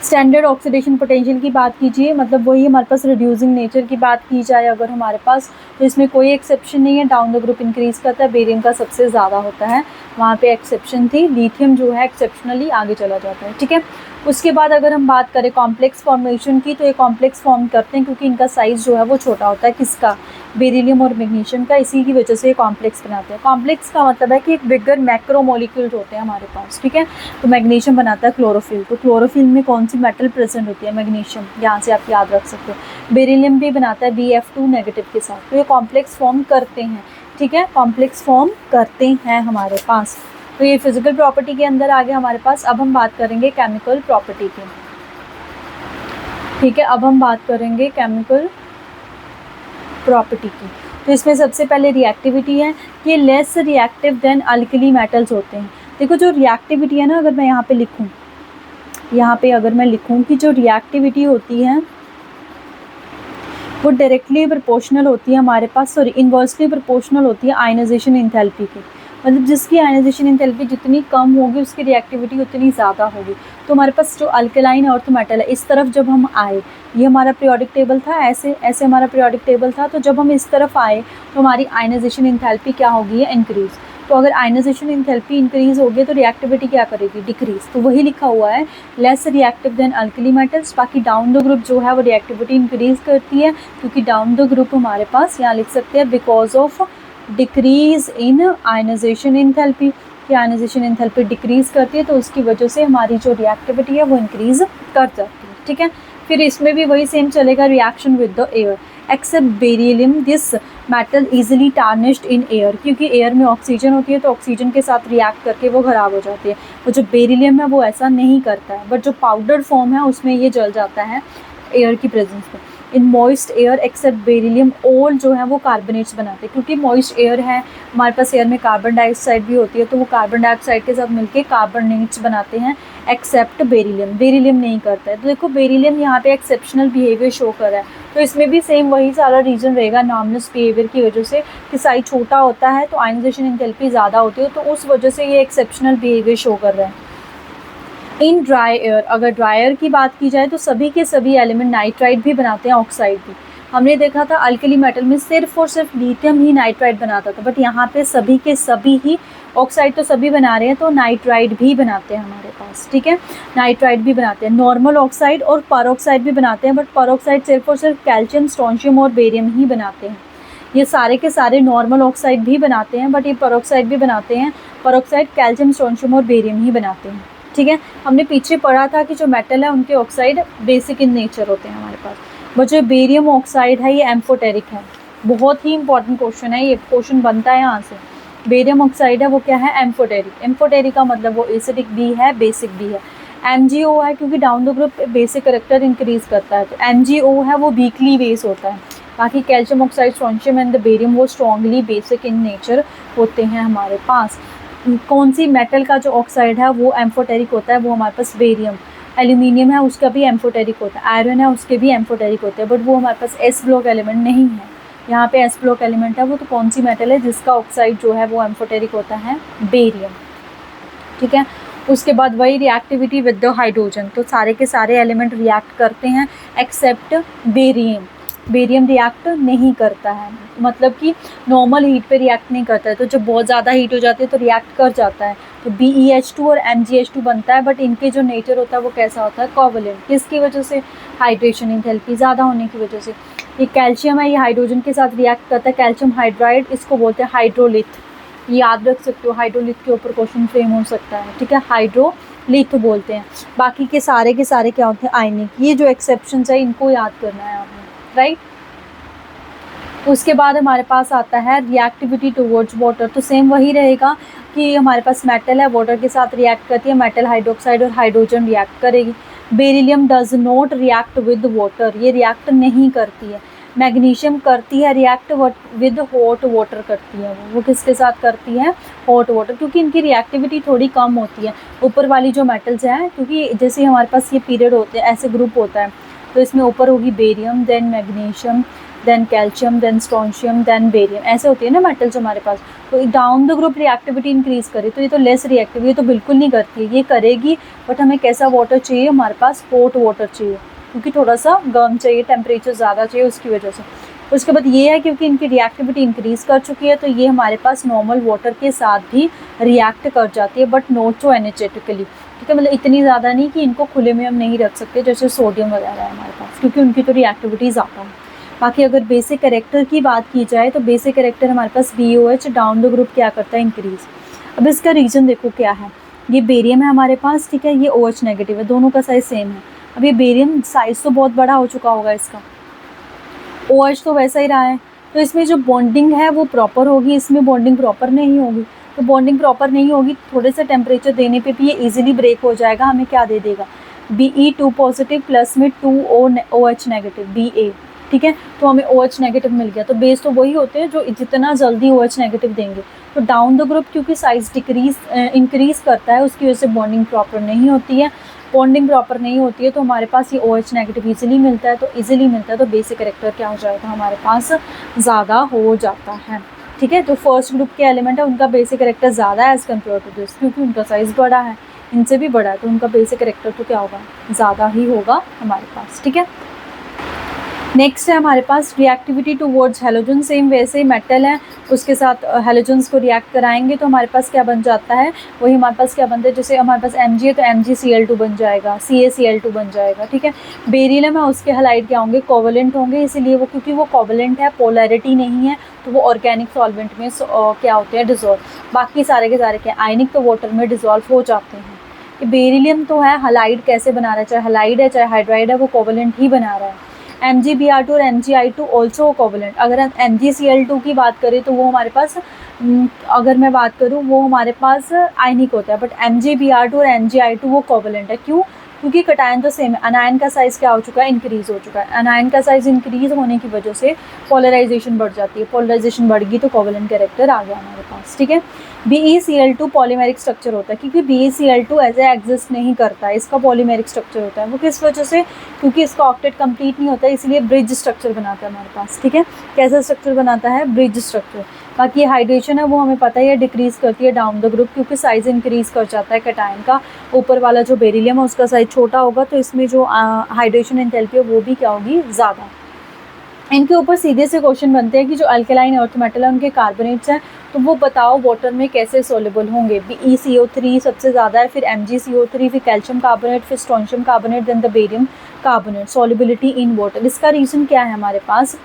स्टैंडर्ड ऑक्सीडेशन पोटेंशियल की बात कीजिए, मतलब वही हमारे पास रिड्यूसिंग नेचर की बात की जाए अगर हमारे पास, तो इसमें कोई एक्सेप्शन नहीं है, डाउन द ग्रुप इंक्रीज़ करता है, बेरियम का सबसे ज़्यादा होता है, वहाँ पे एक्सेप्शन थी, लिथियम जो है एक्सेप्शनली आगे चला जाता है, ठीक है। उसके बाद अगर हम बात करें कॉम्प्लेक्स फॉर्मेशन की, तो ये कॉम्प्लेक्स फॉर्म करते हैं क्योंकि इनका साइज़ जो है वो छोटा होता है, किसका, बेरिलियम और मैग्नीशियम का, इसी की वजह से ये कॉम्प्लेक्स बनाते हैं। कॉम्प्लेक्स का मतलब है कि एक बिगर मैक्रोमोलिक्यूल्स होते हैं हमारे पास, ठीक है। तो मैग्नीशियम बनाता है क्लोरोफिल, तो क्लोरोफिल में कौन सी मेटल प्रेजेंट होती है, मैग्नीशियम, यहाँ से आप याद रख सकते हो। बेरिलियम भी बनाता है Bf2 नेगेटिव के साथ, तो ये कॉम्प्लेक्स फॉर्म करते हैं, ठीक है, कॉम्प्लेक्स फॉर्म करते हैं हमारे पास। तो ये फिजिकल प्रॉपर्टी के अंदर आ गया हमारे पास। अब हम बात करेंगे केमिकल प्रॉपर्टी की, ठीक है। अब हम बात करेंगे केमिकल प्रॉपर्टी की, तो इसमें सबसे पहले रिएक्टिविटी है, ये less reactive than alkali metals होते हैं। देखो जो रिएक्टिविटी है ना, अगर मैं यहाँ पे लिखूँ, यहाँ पे अगर मैं लिखूँ कि जो रिएक्टिविटी होती है वो डायरेक्टली प्रोपोर्शनल होती है हमारे पास, सॉरी इन्वर्सली प्रोपोर्शनल होती है आयनाइजेशन एंथैल्पी की, मतलब जिसकी आयनाइजेशन एंथैल्पी जितनी कम होगी उसकी रिएक्टिविटी उतनी ज़्यादा होगी। तो हमारे पास जो अल्कलाइन अर्थ मेटल है, इस तरफ जब हम आए, ये हमारा पीरियोडिक टेबल था, ऐसे ऐसे हमारा पीरियोडिक टेबल था, तो जब हम इस तरफ आए तो हमारी आयनाइजेशन एंथैल्पी क्या होगी, है इंक्रीज़। तो अगर आयनाइजेशन एंथैल्पी इंक्रीज़ होगी तो रिएक्टिविटी क्या करेगी, डिक्रीज़। तो वही लिखा हुआ है less reactive than alkali metals. बाकी डाउन द ग्रुप जो है वो रिएक्टिविटी इंक्रीज़ करती है, क्योंकि डाउन द ग्रुप हमारे पास यहाँ लिख सकते हैं because of decrease in ionisation enthalpy, कि आयनाइजेशन एंथैल्पी डिक्रीज़ करती है, तो उसकी वजह से हमारी जो रिएक्टिविटी है वो इंक्रीज़ कर जाती है, ठीक है। फिर इसमें भी वही सेम चलेगा, reaction with the air, except beryllium this metal easily tarnished in air, क्योंकि एयर में ऑक्सीजन होती है, तो ऑक्सीजन के साथ रिएक्ट करके वो ख़राब हो जाती है। वो जो बेरिलियम है वो ऐसा नहीं करता है, बट जो पाउडर फॉर्म है उसमें ये जल जाता है एयर की प्रेजेंस में। In moist air except beryllium, all जो है वो कार्बोनेट्स बनाते हैं, क्योंकि मॉइस्ट एयर है हमारे पास, एयर में कार्बन डाइऑक्साइड भी होती है, तो वो कार्बन डाइऑक्साइड के साथ मिलके कार्बोनेट्स बनाते हैं, एक्सेप्ट बेरिलियम, बेरिलियम नहीं करता है। तो देखो बेरिलियम यहाँ पे एक्सेप्शनल बिहेवियर शो कर रहा है, तो इसमें भी सेम वही सारा रीज़न रहेगा नॉर्मलस बिहेवियर की वजह से, कि साइज छोटा होता है तो आयनाइजेशन एंथैल्पी ज़्यादा होती है, तो उस वजह से ये एक्सेप्शनल बिहेवियर शो कर रहा है। इन ड्राई एयर, अगर ड्राई एयर की बात की जाए तो सभी के सभी एलिमेंट नाइट्राइड भी बनाते हैं, ऑक्साइड भी, हमने देखा था अल्कली मेटल में सिर्फ और सिर्फ लिथियम ही नाइट्राइड बनाता था, बट यहाँ पे सभी के सभी ही ऑक्साइड तो सभी बना रहे हैं, तो नाइट्राइड भी बनाते हैं हमारे पास, ठीक है, नाइट्राइड भी बनाते हैं। नॉर्मल ऑक्साइड और परऑक्साइड भी बनाते हैं, बट परऑक्साइड सिर्फ और सिर्फ कैल्शियम, स्ट्रोंशियम और बेरियम ही बनाते हैं। ये सारे के सारे नॉर्मल ऑक्साइड भी बनाते हैं, बट ये परऑक्साइड भी बनाते हैं, परऑक्साइड कैल्शियम, स्ट्रोंशियम और बेरियम ही बनाते हैं, ठीक है। हमने पीछे पढ़ा था कि जो मेटल है उनके ऑक्साइड बेसिक इन नेचर होते हैं हमारे पास, बट जो बेरियम ऑक्साइड है ये एम्फोटेरिक है। बहुत ही इंपॉर्टेंट क्वेश्चन है, ये क्वेश्चन बनता है यहाँ से। बेरियम ऑक्साइड है वो क्या है, एम्फोटेरिक। एम्फोटेरिक का मतलब वो एसिडिक भी है, बेसिक भी है। MgO है क्योंकि down the group basic character increase करता है, तो MgO है वो वीकली बेस होता है। बाकी calcium oxide, strontium and the barium वो स्ट्रॉन्गली बेसिक इन नेचर होते हैं हमारे पास। कौन सी मेटल का जो ऑक्साइड है वो एम्फोटेरिक होता है, वो हमारे पास बेरियम। एल्यूमिनियम है उसका भी एम्फोटेरिक होता है, आयरन है उसके भी एम्फोटेरिक होते हैं, बट वो हमारे पास एस ब्लॉक एलिमेंट नहीं है। यहाँ पे एस ब्लॉक एलिमेंट है वो, तो कौन सी मेटल है जिसका ऑक्साइड जो है वो एम्फोटेरिक होता है, बेरियम, ठीक है। उसके बाद वही रिएक्टिविटी विद द हाइड्रोजन, तो सारे के सारे एलिमेंट रिएक्ट करते हैं एक्सेप्ट बेरियम। बेरियम रिएक्ट नहीं करता है, मतलब कि नॉर्मल हीट पे रिएक्ट नहीं करता है, तो जब बहुत ज़्यादा हीट हो जाती है तो रिएक्ट कर जाता है, तो BeH2 और MgH2 बनता है, बट इनके जो नेचर होता है वो कैसा होता है, कोवलेंट। किसकी वजह से, हाइड्रेशन एंथैल्पी ज़्यादा होने की वजह से। ये कैल्शियम है, ये हाइड्रोजन के साथ रिएक्ट करता है, कैल्शियम हाइड्राइड, इसको बोलते हैं हाइड्रोलिथ। याद रख सकते हो, हाइड्रोलिथ के ऊपर क्वेश्चन फ्रेम हो सकता है, ठीक है, हाइड्रोलिथ बोलते हैं। बाकी के सारे क्या होते हैं, आयनिक। ये जो एक्सेप्शन है इनको याद करना है आपने, राइट। उसके बाद हमारे पास आता है रिएक्टिविटी टुवर्ड्स वाटर, तो सेम वही रहेगा कि हमारे पास मेटल है, वाटर के साथ रिएक्ट करती है, मेटल हाइड्रोक्साइड और हाइड्रोजन रिएक्ट करेगी। Beryllium does not react with water, ये रिएक्ट नहीं करती है। मैग्नीशियम करती है रिएक्ट विद हॉट वाटर करती है, वो किसके साथ करती है, हॉट वाटर, क्योंकि इनकी रिएक्टिविटी थोड़ी कम होती है। ऊपर वाली जो मेटल्स हैं, क्योंकि जैसे हमारे पास ये पीरियड होते हैं, ऐसे ग्रुप होता है, तो इसमें ऊपर होगी barium, then magnesium, then calcium, then strontium, then barium, ऐसे होती है ना मेटल्स हमारे पास। तो down the group reactivity increase करे, तो ये तो लेस रिएक्टिव, ये तो बिल्कुल नहीं करती है, ये करेगी, बट हमें कैसा वाटर चाहिए, हमारे पास हॉट वाटर चाहिए, क्योंकि थोड़ा सा गर्म चाहिए, टेम्परेचर ज़्यादा चाहिए उसकी वजह से। उसके बाद ये है क्योंकि इनकी रिएक्टिविटी इंक्रीज़ कर चुकी है, तो ये हमारे पास नॉर्मल वाटर के साथ भी रिएक्ट कर जाती है, बट नॉट सो एनर्जेटिकली, ठीक है, मतलब इतनी ज़्यादा नहीं कि इनको खुले में हम नहीं रख सकते जैसे सोडियम वगैरह है हमारे पास, क्योंकि उनकी तो रिएक्टिविटी ज़्यादा है। बाकी अगर बेसिक कैरेक्टर की बात की जाए तो बेसिक कैरेक्टर हमारे पास BOH डाउन द ग्रुप क्या करता है, इंक्रीज़। अब इसका रीज़न देखो क्या है, ये बेरियम है हमारे पास, ठीक है, ये OH नेगेटिव है, दोनों का साइज़ सेम है। अब ये बेरियम साइज़ तो बहुत बड़ा हो चुका होगा इसका, OH तो वैसा ही रहा है, तो इसमें जो बॉन्डिंग है वो प्रॉपर होगी, इसमें बॉन्डिंग प्रॉपर नहीं होगी। तो बॉन्डिंग प्रॉपर नहीं होगी, थोड़े से टेम्परेचर देने पे भी ये इजीली ब्रेक हो जाएगा, हमें क्या दे देगा, Be2 पॉजिटिव प्लस में 2OH नेगेटिव, Ba, ठीक है, तो हमें OH नेगेटिव मिल गया। तो बेस तो वही होते हैं जो जितना जल्दी OH नेगेटिव देंगे। तो डाउन द ग्रुप क्योंकि साइज इंक्रीज़ करता है, उसकी वजह से बॉन्डिंग प्रॉपर नहीं होती है, बॉन्डिंग प्रॉपर नहीं होती है, तो हमारे पास ये OH नेगेटिव ईजिली मिलता है, तो ईजिली मिलता है, तो बेसिक कैरेक्टर क्या हो जाएगा, हमारे पास ज़्यादा हो जाता है, ठीक है। तो फर्स्ट ग्रुप के एलिमेंट है उनका बेसिक कैरेक्टर ज़्यादा है एज़ कम्पेयर टू दिस, क्योंकि उनका साइज़ बड़ा है, इनसे भी बड़ा है, तो उनका बेसिक कैरेक्टर तो क्या होगा, ज़्यादा ही होगा हमारे पास, ठीक है। नेक्स्ट है हमारे पास रिएक्टिविटी टुवर्ड्स हैलोजन, सेम वैसे ही मेटल है उसके साथ हैलोजन्स को रिएक्ट कराएंगे तो हमारे पास क्या बन जाता है, वही हमारे पास क्या बनता है, जैसे हमारे पास Mg है तो MgCl2 बन जाएगा, CaCl2 बन जाएगा, ठीक है। बेरिलियम है उसके हैलाइड क्या होंगे, कोवलेंट होंगे, इसीलिए वो क्योंकि वो कोवलेंट है, पोलैरिटी नहीं है, तो वो ऑर्गेनिक सॉल्वेंट में क्या होते हैं, डिजोल्व। बाकी सारे के सारे क्या आयनिक, तो वाटर में डिजोल्व हो जाते हैं। बेरिलियम तो है हलाइड कैसे बना रहा है, चाहे हलाइड है चाहे हाइड्राइड है, वो कोवलेंट ही बना रहा है। MgBr2 और MgI2 ऑल्सो कोवलेंट। अगर हम MgCl2 की बात करें तो वो हमारे पास अगर मैं बात करूँ वो हमारे पास आयनिक होता है, बट MgBr2 और MgI2 वो कोवलेंट है। क्यों, क्योंकि कटायन तो सेम है। अनायन का साइज़ क्या हो चुका है, इंक्रीज़ हो चुका है। अनायन का साइज़ इंक्रीज़ होने की वजह से पोलराइजेशन बढ़ जाती है, पोलराइजेशन बढ़ गई तो कोवलेंट कैरेक्टर आ गया हमारे पास, ठीक है। BeCl2 पॉलीमेरिक स्ट्रक्चर होता है, क्योंकि BeCl2 ऐसे एग्जिस्ट नहीं करता, इसका पॉलीमेरिक स्ट्रक्चर होता है। वो किस वजह से, क्योंकि इसका ऑक्टेट कंप्लीट नहीं होता है, इसलिए ब्रिज स्ट्रक्चर बनाता है हमारे पास, ठीक है। कैसा स्ट्रक्चर बनाता है, ब्रिज स्ट्रक्चर। बाकी हाइड्रेशन है वो हमें पता ही है डिक्रीज़ करती है डाउन द ग्रुप, क्योंकि साइज़ इंक्रीज़ कर जाता है कैटायन का। ऊपर वाला जो बेरिलियम है उसका साइज़ छोटा होगा, तो इसमें जो हाइड्रेशन एंथैल्पी है वो भी क्या होगी, ज़्यादा। इनके ऊपर सीधे से क्वेश्चन बनते हैं कि जो अल्कलाइन अर्थ मेटल है उनके कार्बोनेट्स हैं तो वो बताओ वाटर में कैसे सोल्यूबल होंगे। BeCO3 सबसे ज़्यादा है, फिर MgCO3, फिर कैल्शियम कार्बोनेट, फिर strontium carbonate, then the barium carbonate. Solubility in water, इसका रीज़न क्या है हमारे पास,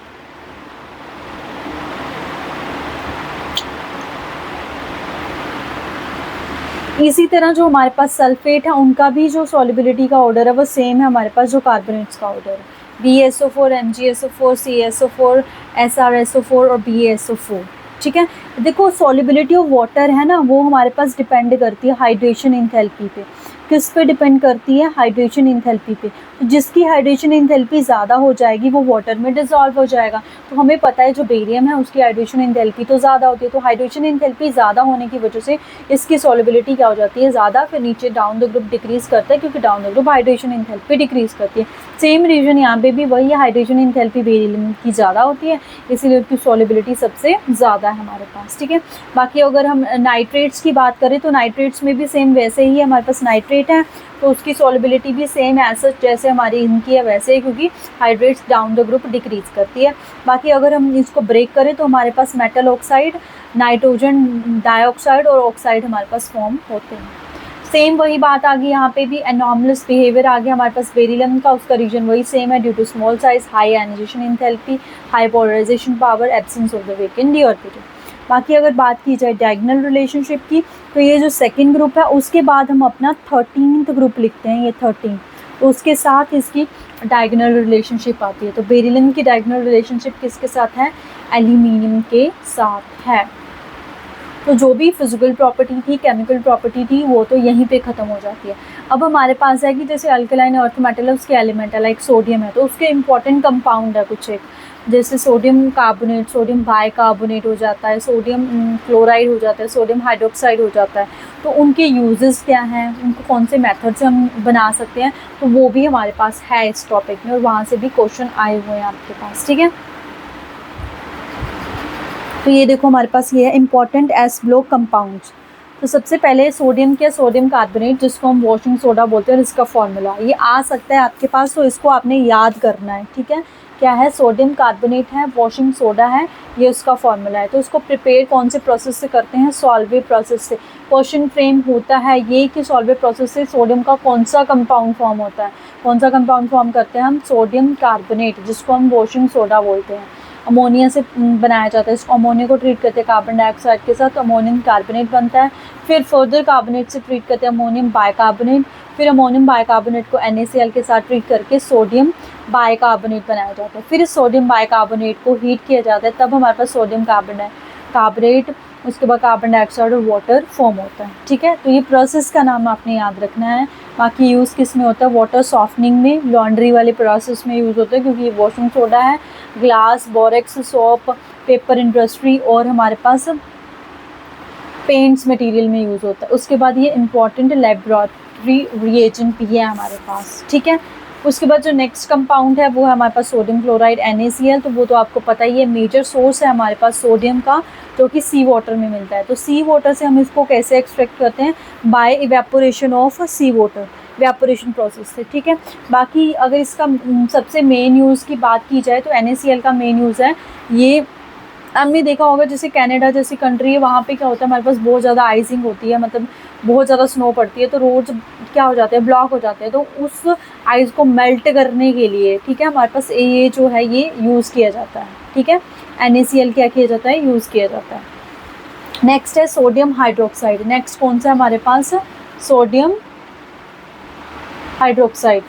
इसी तरह जो हमारे पास सल्फेट है उनका भी जो सॉल्युबिलिटी का ऑर्डर है वो सेम है हमारे पास जो कार्बोनेट्स का ऑर्डर है। BaSO4, MgSO4, CaSO4, SrSO4 और BaSO4। ठीक है, देखो सॉल्युबिलिटी ऑफ वाटर है ना वो हमारे पास डिपेंड करती है हाइड्रेशन इंथैल्पी पे। किस पे डिपेंड करती है, हाइड्रेशन इंथैल्पी पे। तो जिसकी हाइड्रेशन इंथैल्पी ज़्यादा हो जाएगी वो वाटर में डिसॉल्व हो जाएगा। तो हमें पता है जो बेरियम है उसकी हाइड्रेशन इंथैल्पी तो ज़्यादा होती है, तो हाइड्रेशन इंथैल्पी ज़्यादा होने की वजह से इसकी सॉल्युबिलिटी क्या हो जाती है, ज़्यादा, फिर नीचे डाउन द ग्रुप डिक्रीज़ करता है क्योंकि down the group hydration enthalpy decrease करती है। सेम रीजन यहाँ पे भी वही है, हाइड्रेशन इंथैल्पी बेरियम की ज़्यादा होती है इसीलिए उसकी सॉल्युबिलिटी सबसे ज़्यादा है हमारे पास। ठीक है, बाकी अगर हम नाइट्रेट्स की बात करें तो नाइट्रेट्स में भी सेम वैसे ही है, हमारे पास नाइट्रेट है तो उसकी सॉल्युबिलिटी भी सेम ऐसा जैसे हमारी इनकी है वैसे ही, क्योंकि hydrates down the group decrease करती है। बाकी अगर हम इसको ब्रेक करें तो हमारे पास मेटल ऑक्साइड, नाइट्रोजन डाइऑक्साइड और ऑक्साइड हमारे पास फॉर्म होते हैं। सेम वही बात आ गई यहाँ पे भी, एनॉमलस बिहेवियर आ गया हमारे पास बेरिलियम का, उसका रीजन वही सेम है, due to small size, high ionisation enthalpy, high polarisation power, absence of the vacant d orbital. बाकी अगर बात की जाए डायगोनल रिलेशनशिप की तो ये जो सेकंड ग्रुप है उसके बाद हम अपना 13th ग्रुप लिखते हैं, ये 13, तो उसके साथ इसकी डायगोनल रिलेशनशिप आती है। तो बेरिलियम की डायगोनल रिलेशनशिप किसके साथ है, एल्यूमिनियम के साथ है। तो जो भी फिजिकल प्रॉपर्टी थी, केमिकल प्रॉपर्टी थी, वो तो यहीं पे ख़त्म हो जाती है। अब हमारे पास है कि जैसे अल्कलाइन अर्थ मेटल है उसके एलिमेंट है, लाइक सोडियम है तो उसके इंपॉर्टेंट कंपाउंड है कुछ एक, जैसे सोडियम कार्बोनेट, सोडियम बाइकार्बोनेट हो जाता है, सोडियम क्लोराइड हो जाता है, सोडियम हाइड्रोक्साइड हो जाता है। तो उनके यूजेस क्या हैं, उनको कौन से मेथड से हम बना सकते हैं, तो वो भी हमारे पास है इस टॉपिक में और वहाँ से भी क्वेश्चन आए हुए हैं आपके पास। ठीक है, तो ये देखो हमारे पास ये है इंपॉर्टेंट एस ब्लॉक कंपाउंड्स। तो सबसे पहले सोडियम क्या, सोडियम कार्बोनेट जिसको हम वॉशिंग सोडा बोलते हैं, और इसका फॉर्मूला ये आ सकता है आपके पास, तो इसको आपने याद करना है। ठीक है, क्या है, सोडियम कार्बोनेट है, वॉशिंग सोडा है, ये उसका फॉर्मूला है। तो उसको प्रिपेयर कौन से प्रोसेस से करते हैं, सॉल्वे प्रोसेस से। क्वेश्चन फ्रेम होता है ये कि सॉल्वे प्रोसेस से सोडियम का कौन सा कंपाउंड फॉर्म होता है, कौन सा कंपाउंड फॉर्म करते हैं हम, सोडियम कार्बोनेट जिसको हम वॉशिंग सोडा बोलते हैं। अमोनिया से बनाया जाता है, इसको अमोनिया को ट्रीट करते हैं कार्बन डाइऑक्साइड के साथ, तो अमोनियम कार्बोनेट बनता है। फिर फर्दर कार्बोनेट से ट्रीट करते हैं अमोनियम बाइकार्बोनेट, फिर अमोनियम बाइकार्बोनेट को NaCl के साथ ट्रीट करके सोडियम बाइकार्बोनेट बनाया जाता है। फिर इस सोडियम बाइकार्बोनेट को हीट किया जाता है, तब हमारे पास सोडियम कार्बोनेट, उसके बाद कार्बन डाइऑक्साइड और वाटर फॉर्म होता है। ठीक है, तो ये प्रोसेस का नाम आपने याद रखना है। बाकी यूज़ किस में होता है, वाटर सॉफ्टनिंग में, लॉन्ड्री वाले प्रोसेस में यूज़ होता है क्योंकि ये वॉशिंग सोडा है, glass, borax, soap, paper industry और हमारे पास पेंट्स मटेरियल में यूज़ होता है। उसके बाद ये इंपॉर्टेंट लेबोरेटरी रिएजेंट भी है हमारे पास। ठीक है, उसके बाद जो नेक्स्ट कंपाउंड है वो है हमारे पास सोडियम क्लोराइड NaCl, तो वो तो आपको पता ही है, मेजर सोर्स है हमारे पास सोडियम का जो कि सी वाटर में मिलता है। तो सी वाटर से हम इसको कैसे एक्सट्रैक्ट करते हैं, by evaporation of sea water, evaporation process से। ठीक है, बाकी अगर इसका सबसे मेन यूज़ की बात की जाए तो NaCl का मेन यूज़ है, ये हमने देखा होगा जैसे कनाडा जैसी कंट्री है वहाँ पे क्या होता है, हमारे पास बहुत ज़्यादा आइसिंग होती है, मतलब बहुत ज़्यादा स्नो पड़ती है, तो रोड्स क्या हो जाते हैं, ब्लॉक हो जाते हैं। तो उस आइस को मेल्ट करने के लिए, ठीक है, हमारे पास ये जो है ये यूज़ किया जाता है। ठीक है, NaCl क्या किया जाता है, यूज़ किया जाता है। नेक्स्ट है सोडियम हाइड्रोक्साइड। नेक्स्ट कौन सा है हमारे पास, सोडियम हाइड्रोक्साइड।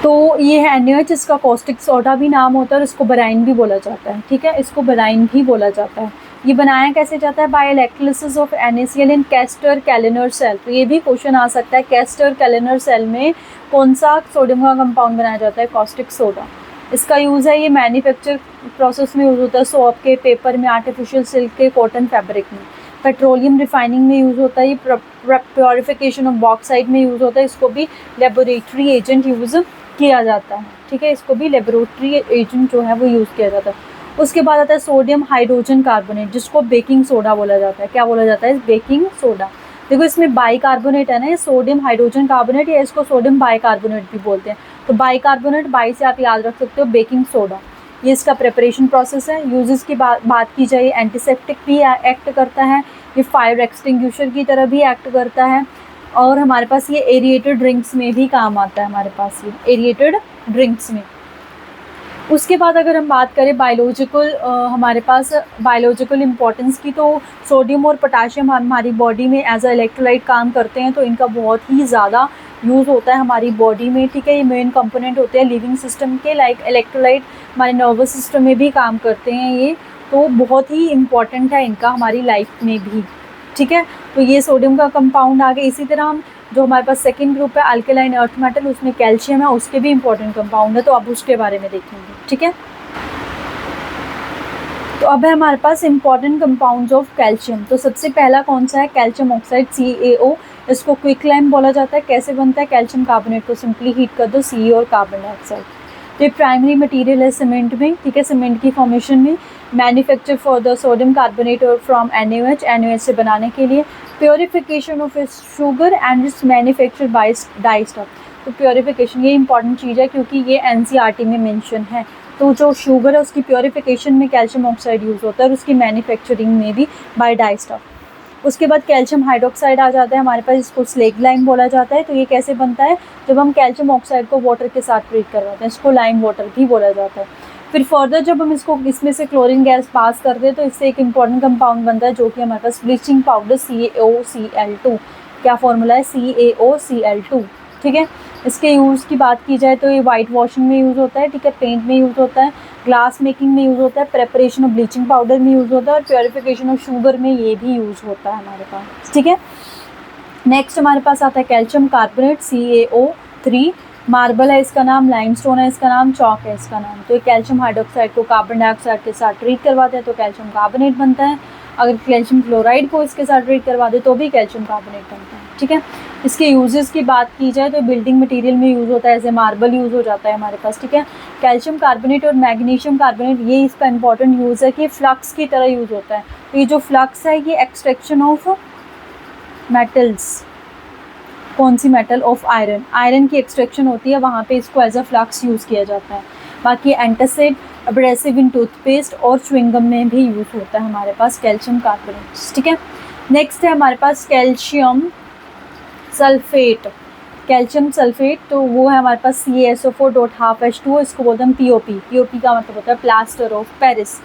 तो ये है NaOH, इसका कॉस्टिक सोडा भी नाम होता है और इसको बराइन भी बोला जाता है। ठीक है, इसको बराइन भी बोला जाता है। ये बनाया कैसे जाता है, by electrolysis of NaCl in Castner Kellner cell. तो ये भी क्वेश्चन आ सकता है, कैस्टर कैलिनर सेल में कौन सा सोडियम का कंपाउंड बनाया जाता है, कॉस्टिक सोडा। इसका यूज़ है, ये मैन्युफैक्चर प्रोसेस में यूज़ होता है, सोप के, पेपर में, आर्टिफिशियल सिल्क के, कॉटन फैब्रिक में, पेट्रोलियम रिफाइनिंग में यूज़ होता है, ये प्योरिफिकेशन ऑफ बॉक्साइट में यूज़ होता है, इसको भी लेबोरेटरी एजेंट यूज़ किया जाता है। ठीक है, इसको भी लेबोरेटरी एजेंट जो है वो यूज़ किया जाता है। उसके बाद आता है सोडियम हाइड्रोजन कार्बोनेट जिसको बेकिंग सोडा बोला जाता है। क्या बोला जाता है, बेकिंग सोडा। देखो इसमें बाइकार्बोनेट है ना, ये सोडियम हाइड्रोजन कार्बोनेट या इसको सोडियम बाइकार्बोनेट भी बोलते हैं। तो बाइकार्बोनेट, बाई से आप याद रख सकते हो बेकिंग सोडा। ये इसका प्रिपरेशन प्रोसेस है। यूजेस की बात की जाए, एंटीसेप्टिक भी एक्ट करता है, ये फायर एक्सटिंग्विशर की तरह भी एक्ट करता है, और हमारे पास ये एरिएटेड ड्रिंक्स में भी काम आता है हमारे पास, ये एरिएटेड ड्रिंक्स में। उसके बाद अगर हम बात करें बायोलॉजिकल, हमारे पास बायोलॉजिकल इम्पोर्टेंस की, तो सोडियम और पोटाशियम हमारी बॉडी में एज अ इलेक्ट्रोलाइट काम करते हैं, तो इनका बहुत ही ज़्यादा यूज़ होता है हमारी बॉडी में, ठीक है। ये मेन कंपोनेंट होते हैं लिविंग सिस्टम के, लाइक इलेक्ट्रोलाइट हमारे नर्वस सिस्टम में भी काम करते हैं ये, तो बहुत ही इम्पॉर्टेंट है इनका हमारी लाइफ में भी, ठीक है। तो ये सोडियम का कंपाउंड आ गया। इसी तरह हम जो हमारे पास सेकंड ग्रुप है अल्कलाइन अर्थ मेटल, उसमें कैल्शियम है, उसके भी इंपॉर्टेंट कंपाउंड है, तो अब उसके बारे में देखेंगे, ठीक है। तो अब है हमारे पास इंपॉर्टेंट कंपाउंड्स ऑफ कैल्शियम। तो सबसे पहला कौन सा है, कैल्शियम ऑक्साइड CaO। इसको क्विकलाइम बोला जाता है। कैसे बनता है, कैल्शियम कार्बोनेट को सिंपली हीट कर दो, Ca और कार्बन डाइऑक्साइड। तो ये प्राइमरी मटेरियल है सीमेंट में, ठीक है, सीमेंट की फॉर्मेशन में। Manufacture for the sodium carbonate और फ्रॉम NaOH से बनाने के लिए। Purification of its sugar and its manufacture by dye stuff. तो प्योरीफिकेशन ये इंपॉर्टेंट चीज़ है क्योंकि ये NCERT में मेंशन है। तो जो शुगर है उसकी प्योरीफिकेशन में कैल्शियम ऑक्साइड यूज़ होता है, और उसकी मैन्युफैक्चरिंग में भी बाय डाई स्टफ। उसके बाद कैल्शियम हाइड्रोक्साइड आ जाता है हमारे पास, इसको स्लेग लाइम बोला जाता है। तो ये कैसे बनता है, जब हम कैल्शियम ऑक्साइड को वाटर के साथ ट्रीट करवाते हैं, इसको लाइम वाटर भी बोला जाता है। फिर फर्दर जब हम इसको इसमें से क्लोरीन गैस पास करते हैं तो इससे एक इंपॉर्टेंट कंपाउंड बनता है, जो कि हमारे पास ब्लीचिंग पाउडर CaOCl2। क्या फॉर्मूला है, CaOCl2, ठीक है। इसके यूज़ की बात की जाए तो ये वाइट वॉशिंग में यूज़ होता है, ठीक है, पेंट में यूज़ होता है, ग्लास मेकिंग में यूज़ होता है, प्रेपरेशन ऑफ ब्लीचिंग पाउडर में यूज़ होता है, और प्योरीफिकेशन ऑफ शुगर में ये भी यूज़ होता है हमारे पास, ठीक है। नेक्स्ट हमारे पास आता है कैल्शियम कार्बोनेट CaO3। मार्बल है इसका नाम, लाइमस्टोन है इसका नाम, चॉक है इसका नाम। तो ये कैल्शियम हाइड्रोक्साइड को कार्बन डाइऑक्साइड के साथ ट्रीट करवाते हैं तो कैल्शियम कार्बोनेट बनता है। अगर कैल्शियम क्लोराइड को इसके साथ ट्रीट करवा दे तो भी कैल्शियम कार्बोनेट बनता है, ठीक है। इसके यूजेस की बात की जाए तो बिल्डिंग मटेरियल में यूज़ होता है, ऐसे मार्बल यूज़ हो जाता है हमारे पास, ठीक है। कैल्शियम कार्बोनेट और मैग्नीशियम कार्बोनेट, ये इसका इंपॉर्टेंट यूज़ है कि फ्लक्स की तरह यूज़ होता है। तो ये जो फ्लक्स है ये एक्सट्रैक्शन ऑफ मेटल्स, कौन सी मेटल, ऑफ आयरन, आयरन की एक्सट्रैक्शन होती है, वहाँ पे इसको एज अ फ्लक्स यूज़ किया जाता है। बाकी एंटासिड, एब्रेसिव इन टूथपेस्ट और च्युइंगम में भी यूज़ होता है हमारे पास कैल्शियम कार्बोनेट, ठीक है। नेक्स्ट है हमारे पास कैल्शियम सल्फेट। कैल्शियम सल्फेट तो वो है हमारे पास CaSO4.12H2O, इसको बोलते हैं POP। POP का मतलब होता है प्लास्टर ऑफ पेरिस।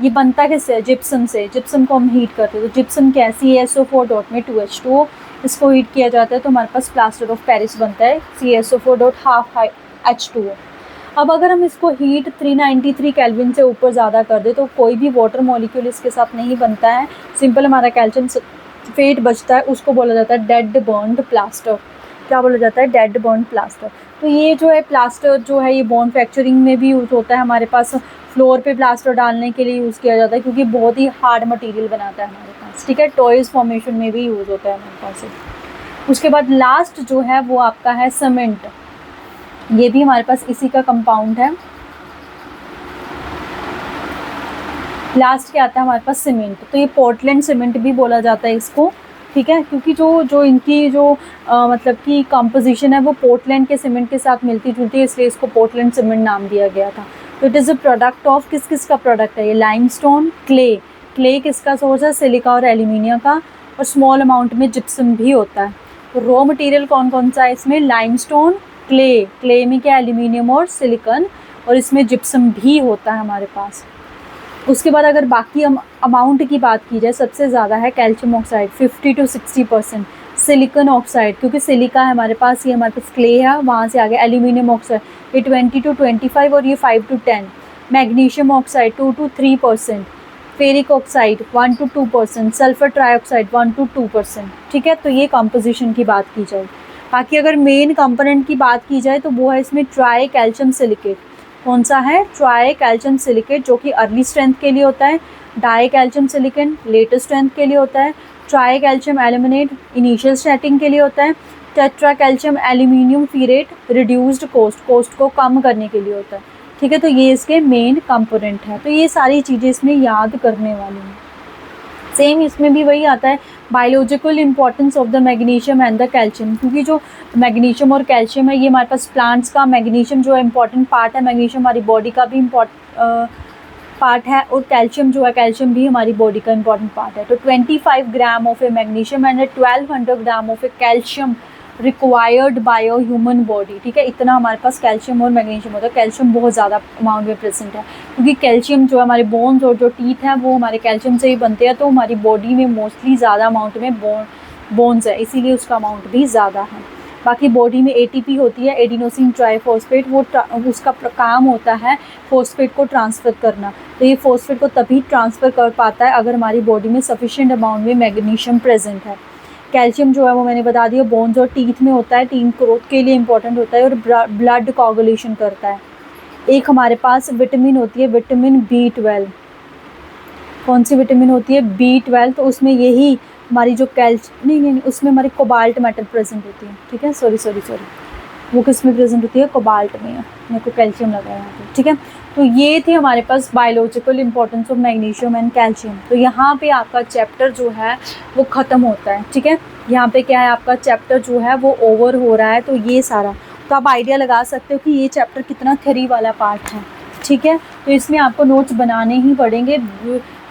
ये बनता किससे है, जिप्सम से। जिप्सम को हम हीट करते हैं तो जिप्सम क्या है, CaSO4.2H2O, इसको हीट किया जाता है तो हमारे पास प्लास्टर ऑफ पेरिस बनता है, CaSO4.12H2O। अब अगर हम इसको हीट 393 केल्विन से ऊपर ज़्यादा कर दे तो कोई भी वाटर मॉलिक्यूल इसके साथ नहीं बनता है, सिंपल हमारा कैल्शियम सल्फेट बचता है, उसको बोला जाता है डेड बर्न्ड प्लास्टर। क्या बोला जाता है, डेड बर्न्ड प्लास्टर। तो ये जो है प्लास्टर जो है ये बॉन्ड फ्रैक्चरिंग में भी यूज़ होता है हमारे पास, फ्लोर पे प्लास्टर डालने के लिए यूज़ किया जाता है क्योंकि बहुत ही हार्ड मटेरियल बनाता है हमारे पास, ठीक है। टॉयज़ फॉर्मेशन में भी यूज़ होता है हमारे पास। उसके बाद लास्ट जो है वो आपका है सीमेंट। ये भी हमारे पास इसी का कंपाउंड है। लास्ट क्या आता है हमारे पास, सीमेंट। तो ये पोर्टलैंड सीमेंट भी बोला जाता है इसको, ठीक है, क्योंकि जो इनकी जो मतलब कि कंपोजिशन है वो पोर्टलैंड के सीमेंट के साथ मिलती जुलती है, इसलिए इसको पोर्टलैंड सीमेंट नाम दिया गया था। तो it is a product of किस का प्रोडक्ट है ये, लाइमस्टोन, क्ले किसका सोर्स है, सिलिका और एल्यूमिनियम का, और स्मॉल अमाउंट में जिप्सम भी होता है। तो रॉ मटेरियल कौन कौन सा है इसमें, लाइमस्टोन, क्ले में क्या, एल्यूमिनियम और सिलिकॉन, और इसमें जिप्सम भी होता है हमारे पास। उसके बाद अगर बाकी अमाउंट की बात की जाए, सबसे ज़्यादा है calcium oxide 50 to 60%, silicon oxide क्योंकि सिलिका है हमारे पास, ये हमारे पास क्ले है, वहाँ से आगे एल्यूमिनियम ऑक्साइड ये 20 to 25 और ये 5 to 10, magnesium oxide 2 to 3%, ferric oxide 1 to 2%, sulphur trioxide 1 to 2%, ठीक है। तो ये कंपोजिशन की बात की जाए। बाकी अगर मेन कंपोनेंट की बात की जाए तो वो है इसमें ट्राई कैल्शियम सिलिकेट। कौन सा है, ट्राई कैल्शियम सिलिकेट, जो कि अर्ली स्ट्रेंथ के लिए होता है, di calcium silicate later strength के लिए होता है, tri calcium aluminate initial starting के लिए होता है, tetra calcium aluminium ferrite reduced cost को कम करने के लिए होता है, ठीक है। तो ये इसके मेन कंपोनेंट है। तो ये सारी चीज़ें इसमें याद करने वाली हैं। सेम इसमें भी वही आता है, biological importance of the magnesium and the calcium, क्योंकि जो मैग्नीशियम और कैल्शियम है ये हमारे पास प्लांट्स का, मैग्नीशियम जो है इंपॉर्टेंट पार्ट है, मैग्नीशियम हमारी बॉडी का भी पार्ट है, और कैल्शियम जो है, कैल्शियम भी हमारी बॉडी का इंपॉर्टेंट पार्ट है। तो 25 gram of A magnesium and 1200 gram of A calcium required by a human body, ठीक है। इतना हमारे पास कैल्शियम और मैग्नीशियम होता है। कैल्शियम बहुत ज़्यादा अमाउंट में प्रेजेंट है, क्योंकि कैल्शियम जो है हमारे बोन्स और जो टीथ हैं वो हमारे कैल्शियम से ही बनते हैं, तो हमारी बॉडी में मोस्टली ज़्यादा अमाउंट में बोन्स है, इसीलिए उसका अमाउंट भी ज़्यादा है। बाकी बॉडी में एटीपी होती है, एडिनोसिन ट्राइफॉस्फेट, वो उसका काम होता है फॉस्फेट को ट्रांसफ़र करना। तो ये फॉस्फेट को तभी ट्रांसफ़र कर पाता है अगर हमारी बॉडी में सफिशिएंट अमाउंट में मैग्नीशियम प्रेजेंट है। कैल्शियम जो है वो मैंने बता दिया बोन्स और टीथ में होता है, टीथ ग्रोथ के लिए इंपॉर्टेंट होता है, और ब्लड कोआगुलेशन करता है। एक हमारे पास विटामिन होती है, विटामिन B12। कौन सी विटामिन होती है? B12। तो उसमें यही हमारी जो नहीं, उसमें हमारी कोबाल्ट मेटल प्रेजेंट होती है, ठीक है। सॉरी, वो किस में प्रेजेंट होती है? कोबाल्ट में। मेरे को कैल्शियम लगा यहाँ पे, ठीक है। तो ये थे हमारे पास biological importance of magnesium and calcium. तो यहाँ पे आपका चैप्टर जो है वो ख़त्म होता है, ठीक है। यहाँ पे क्या है, आपका चैप्टर जो है वो ओवर हो रहा है। तो ये सारा, तो आप आइडिया लगा सकते हो कि ये चैप्टर कितना थ्योरी वाला पार्ट है, ठीक है। तो इसमें आपको नोट्स बनाने ही पड़ेंगे,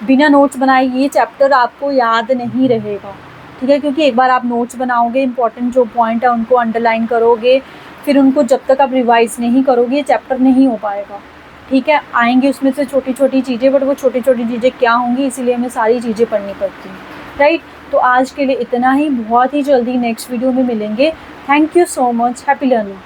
बिना नोट्स बनाए ये चैप्टर आपको याद नहीं रहेगा, ठीक है। क्योंकि एक बार आप नोट्स बनाओगे, इंपॉर्टेंट जो पॉइंट है उनको अंडरलाइन करोगे, फिर उनको जब तक आप रिवाइज नहीं करोगे ये चैप्टर नहीं हो पाएगा, ठीक है। आएंगे उसमें से छोटी छोटी चीज़ें, बट वो छोटी छोटी चीज़ें क्या होंगी, इसीलिए हमें सारी चीज़ें पढ़नी पड़ती हैं, राइट। तो आज के लिए इतना ही, बहुत ही जल्दी नेक्स्ट वीडियो में मिलेंगे। Thank you so much, happy learning.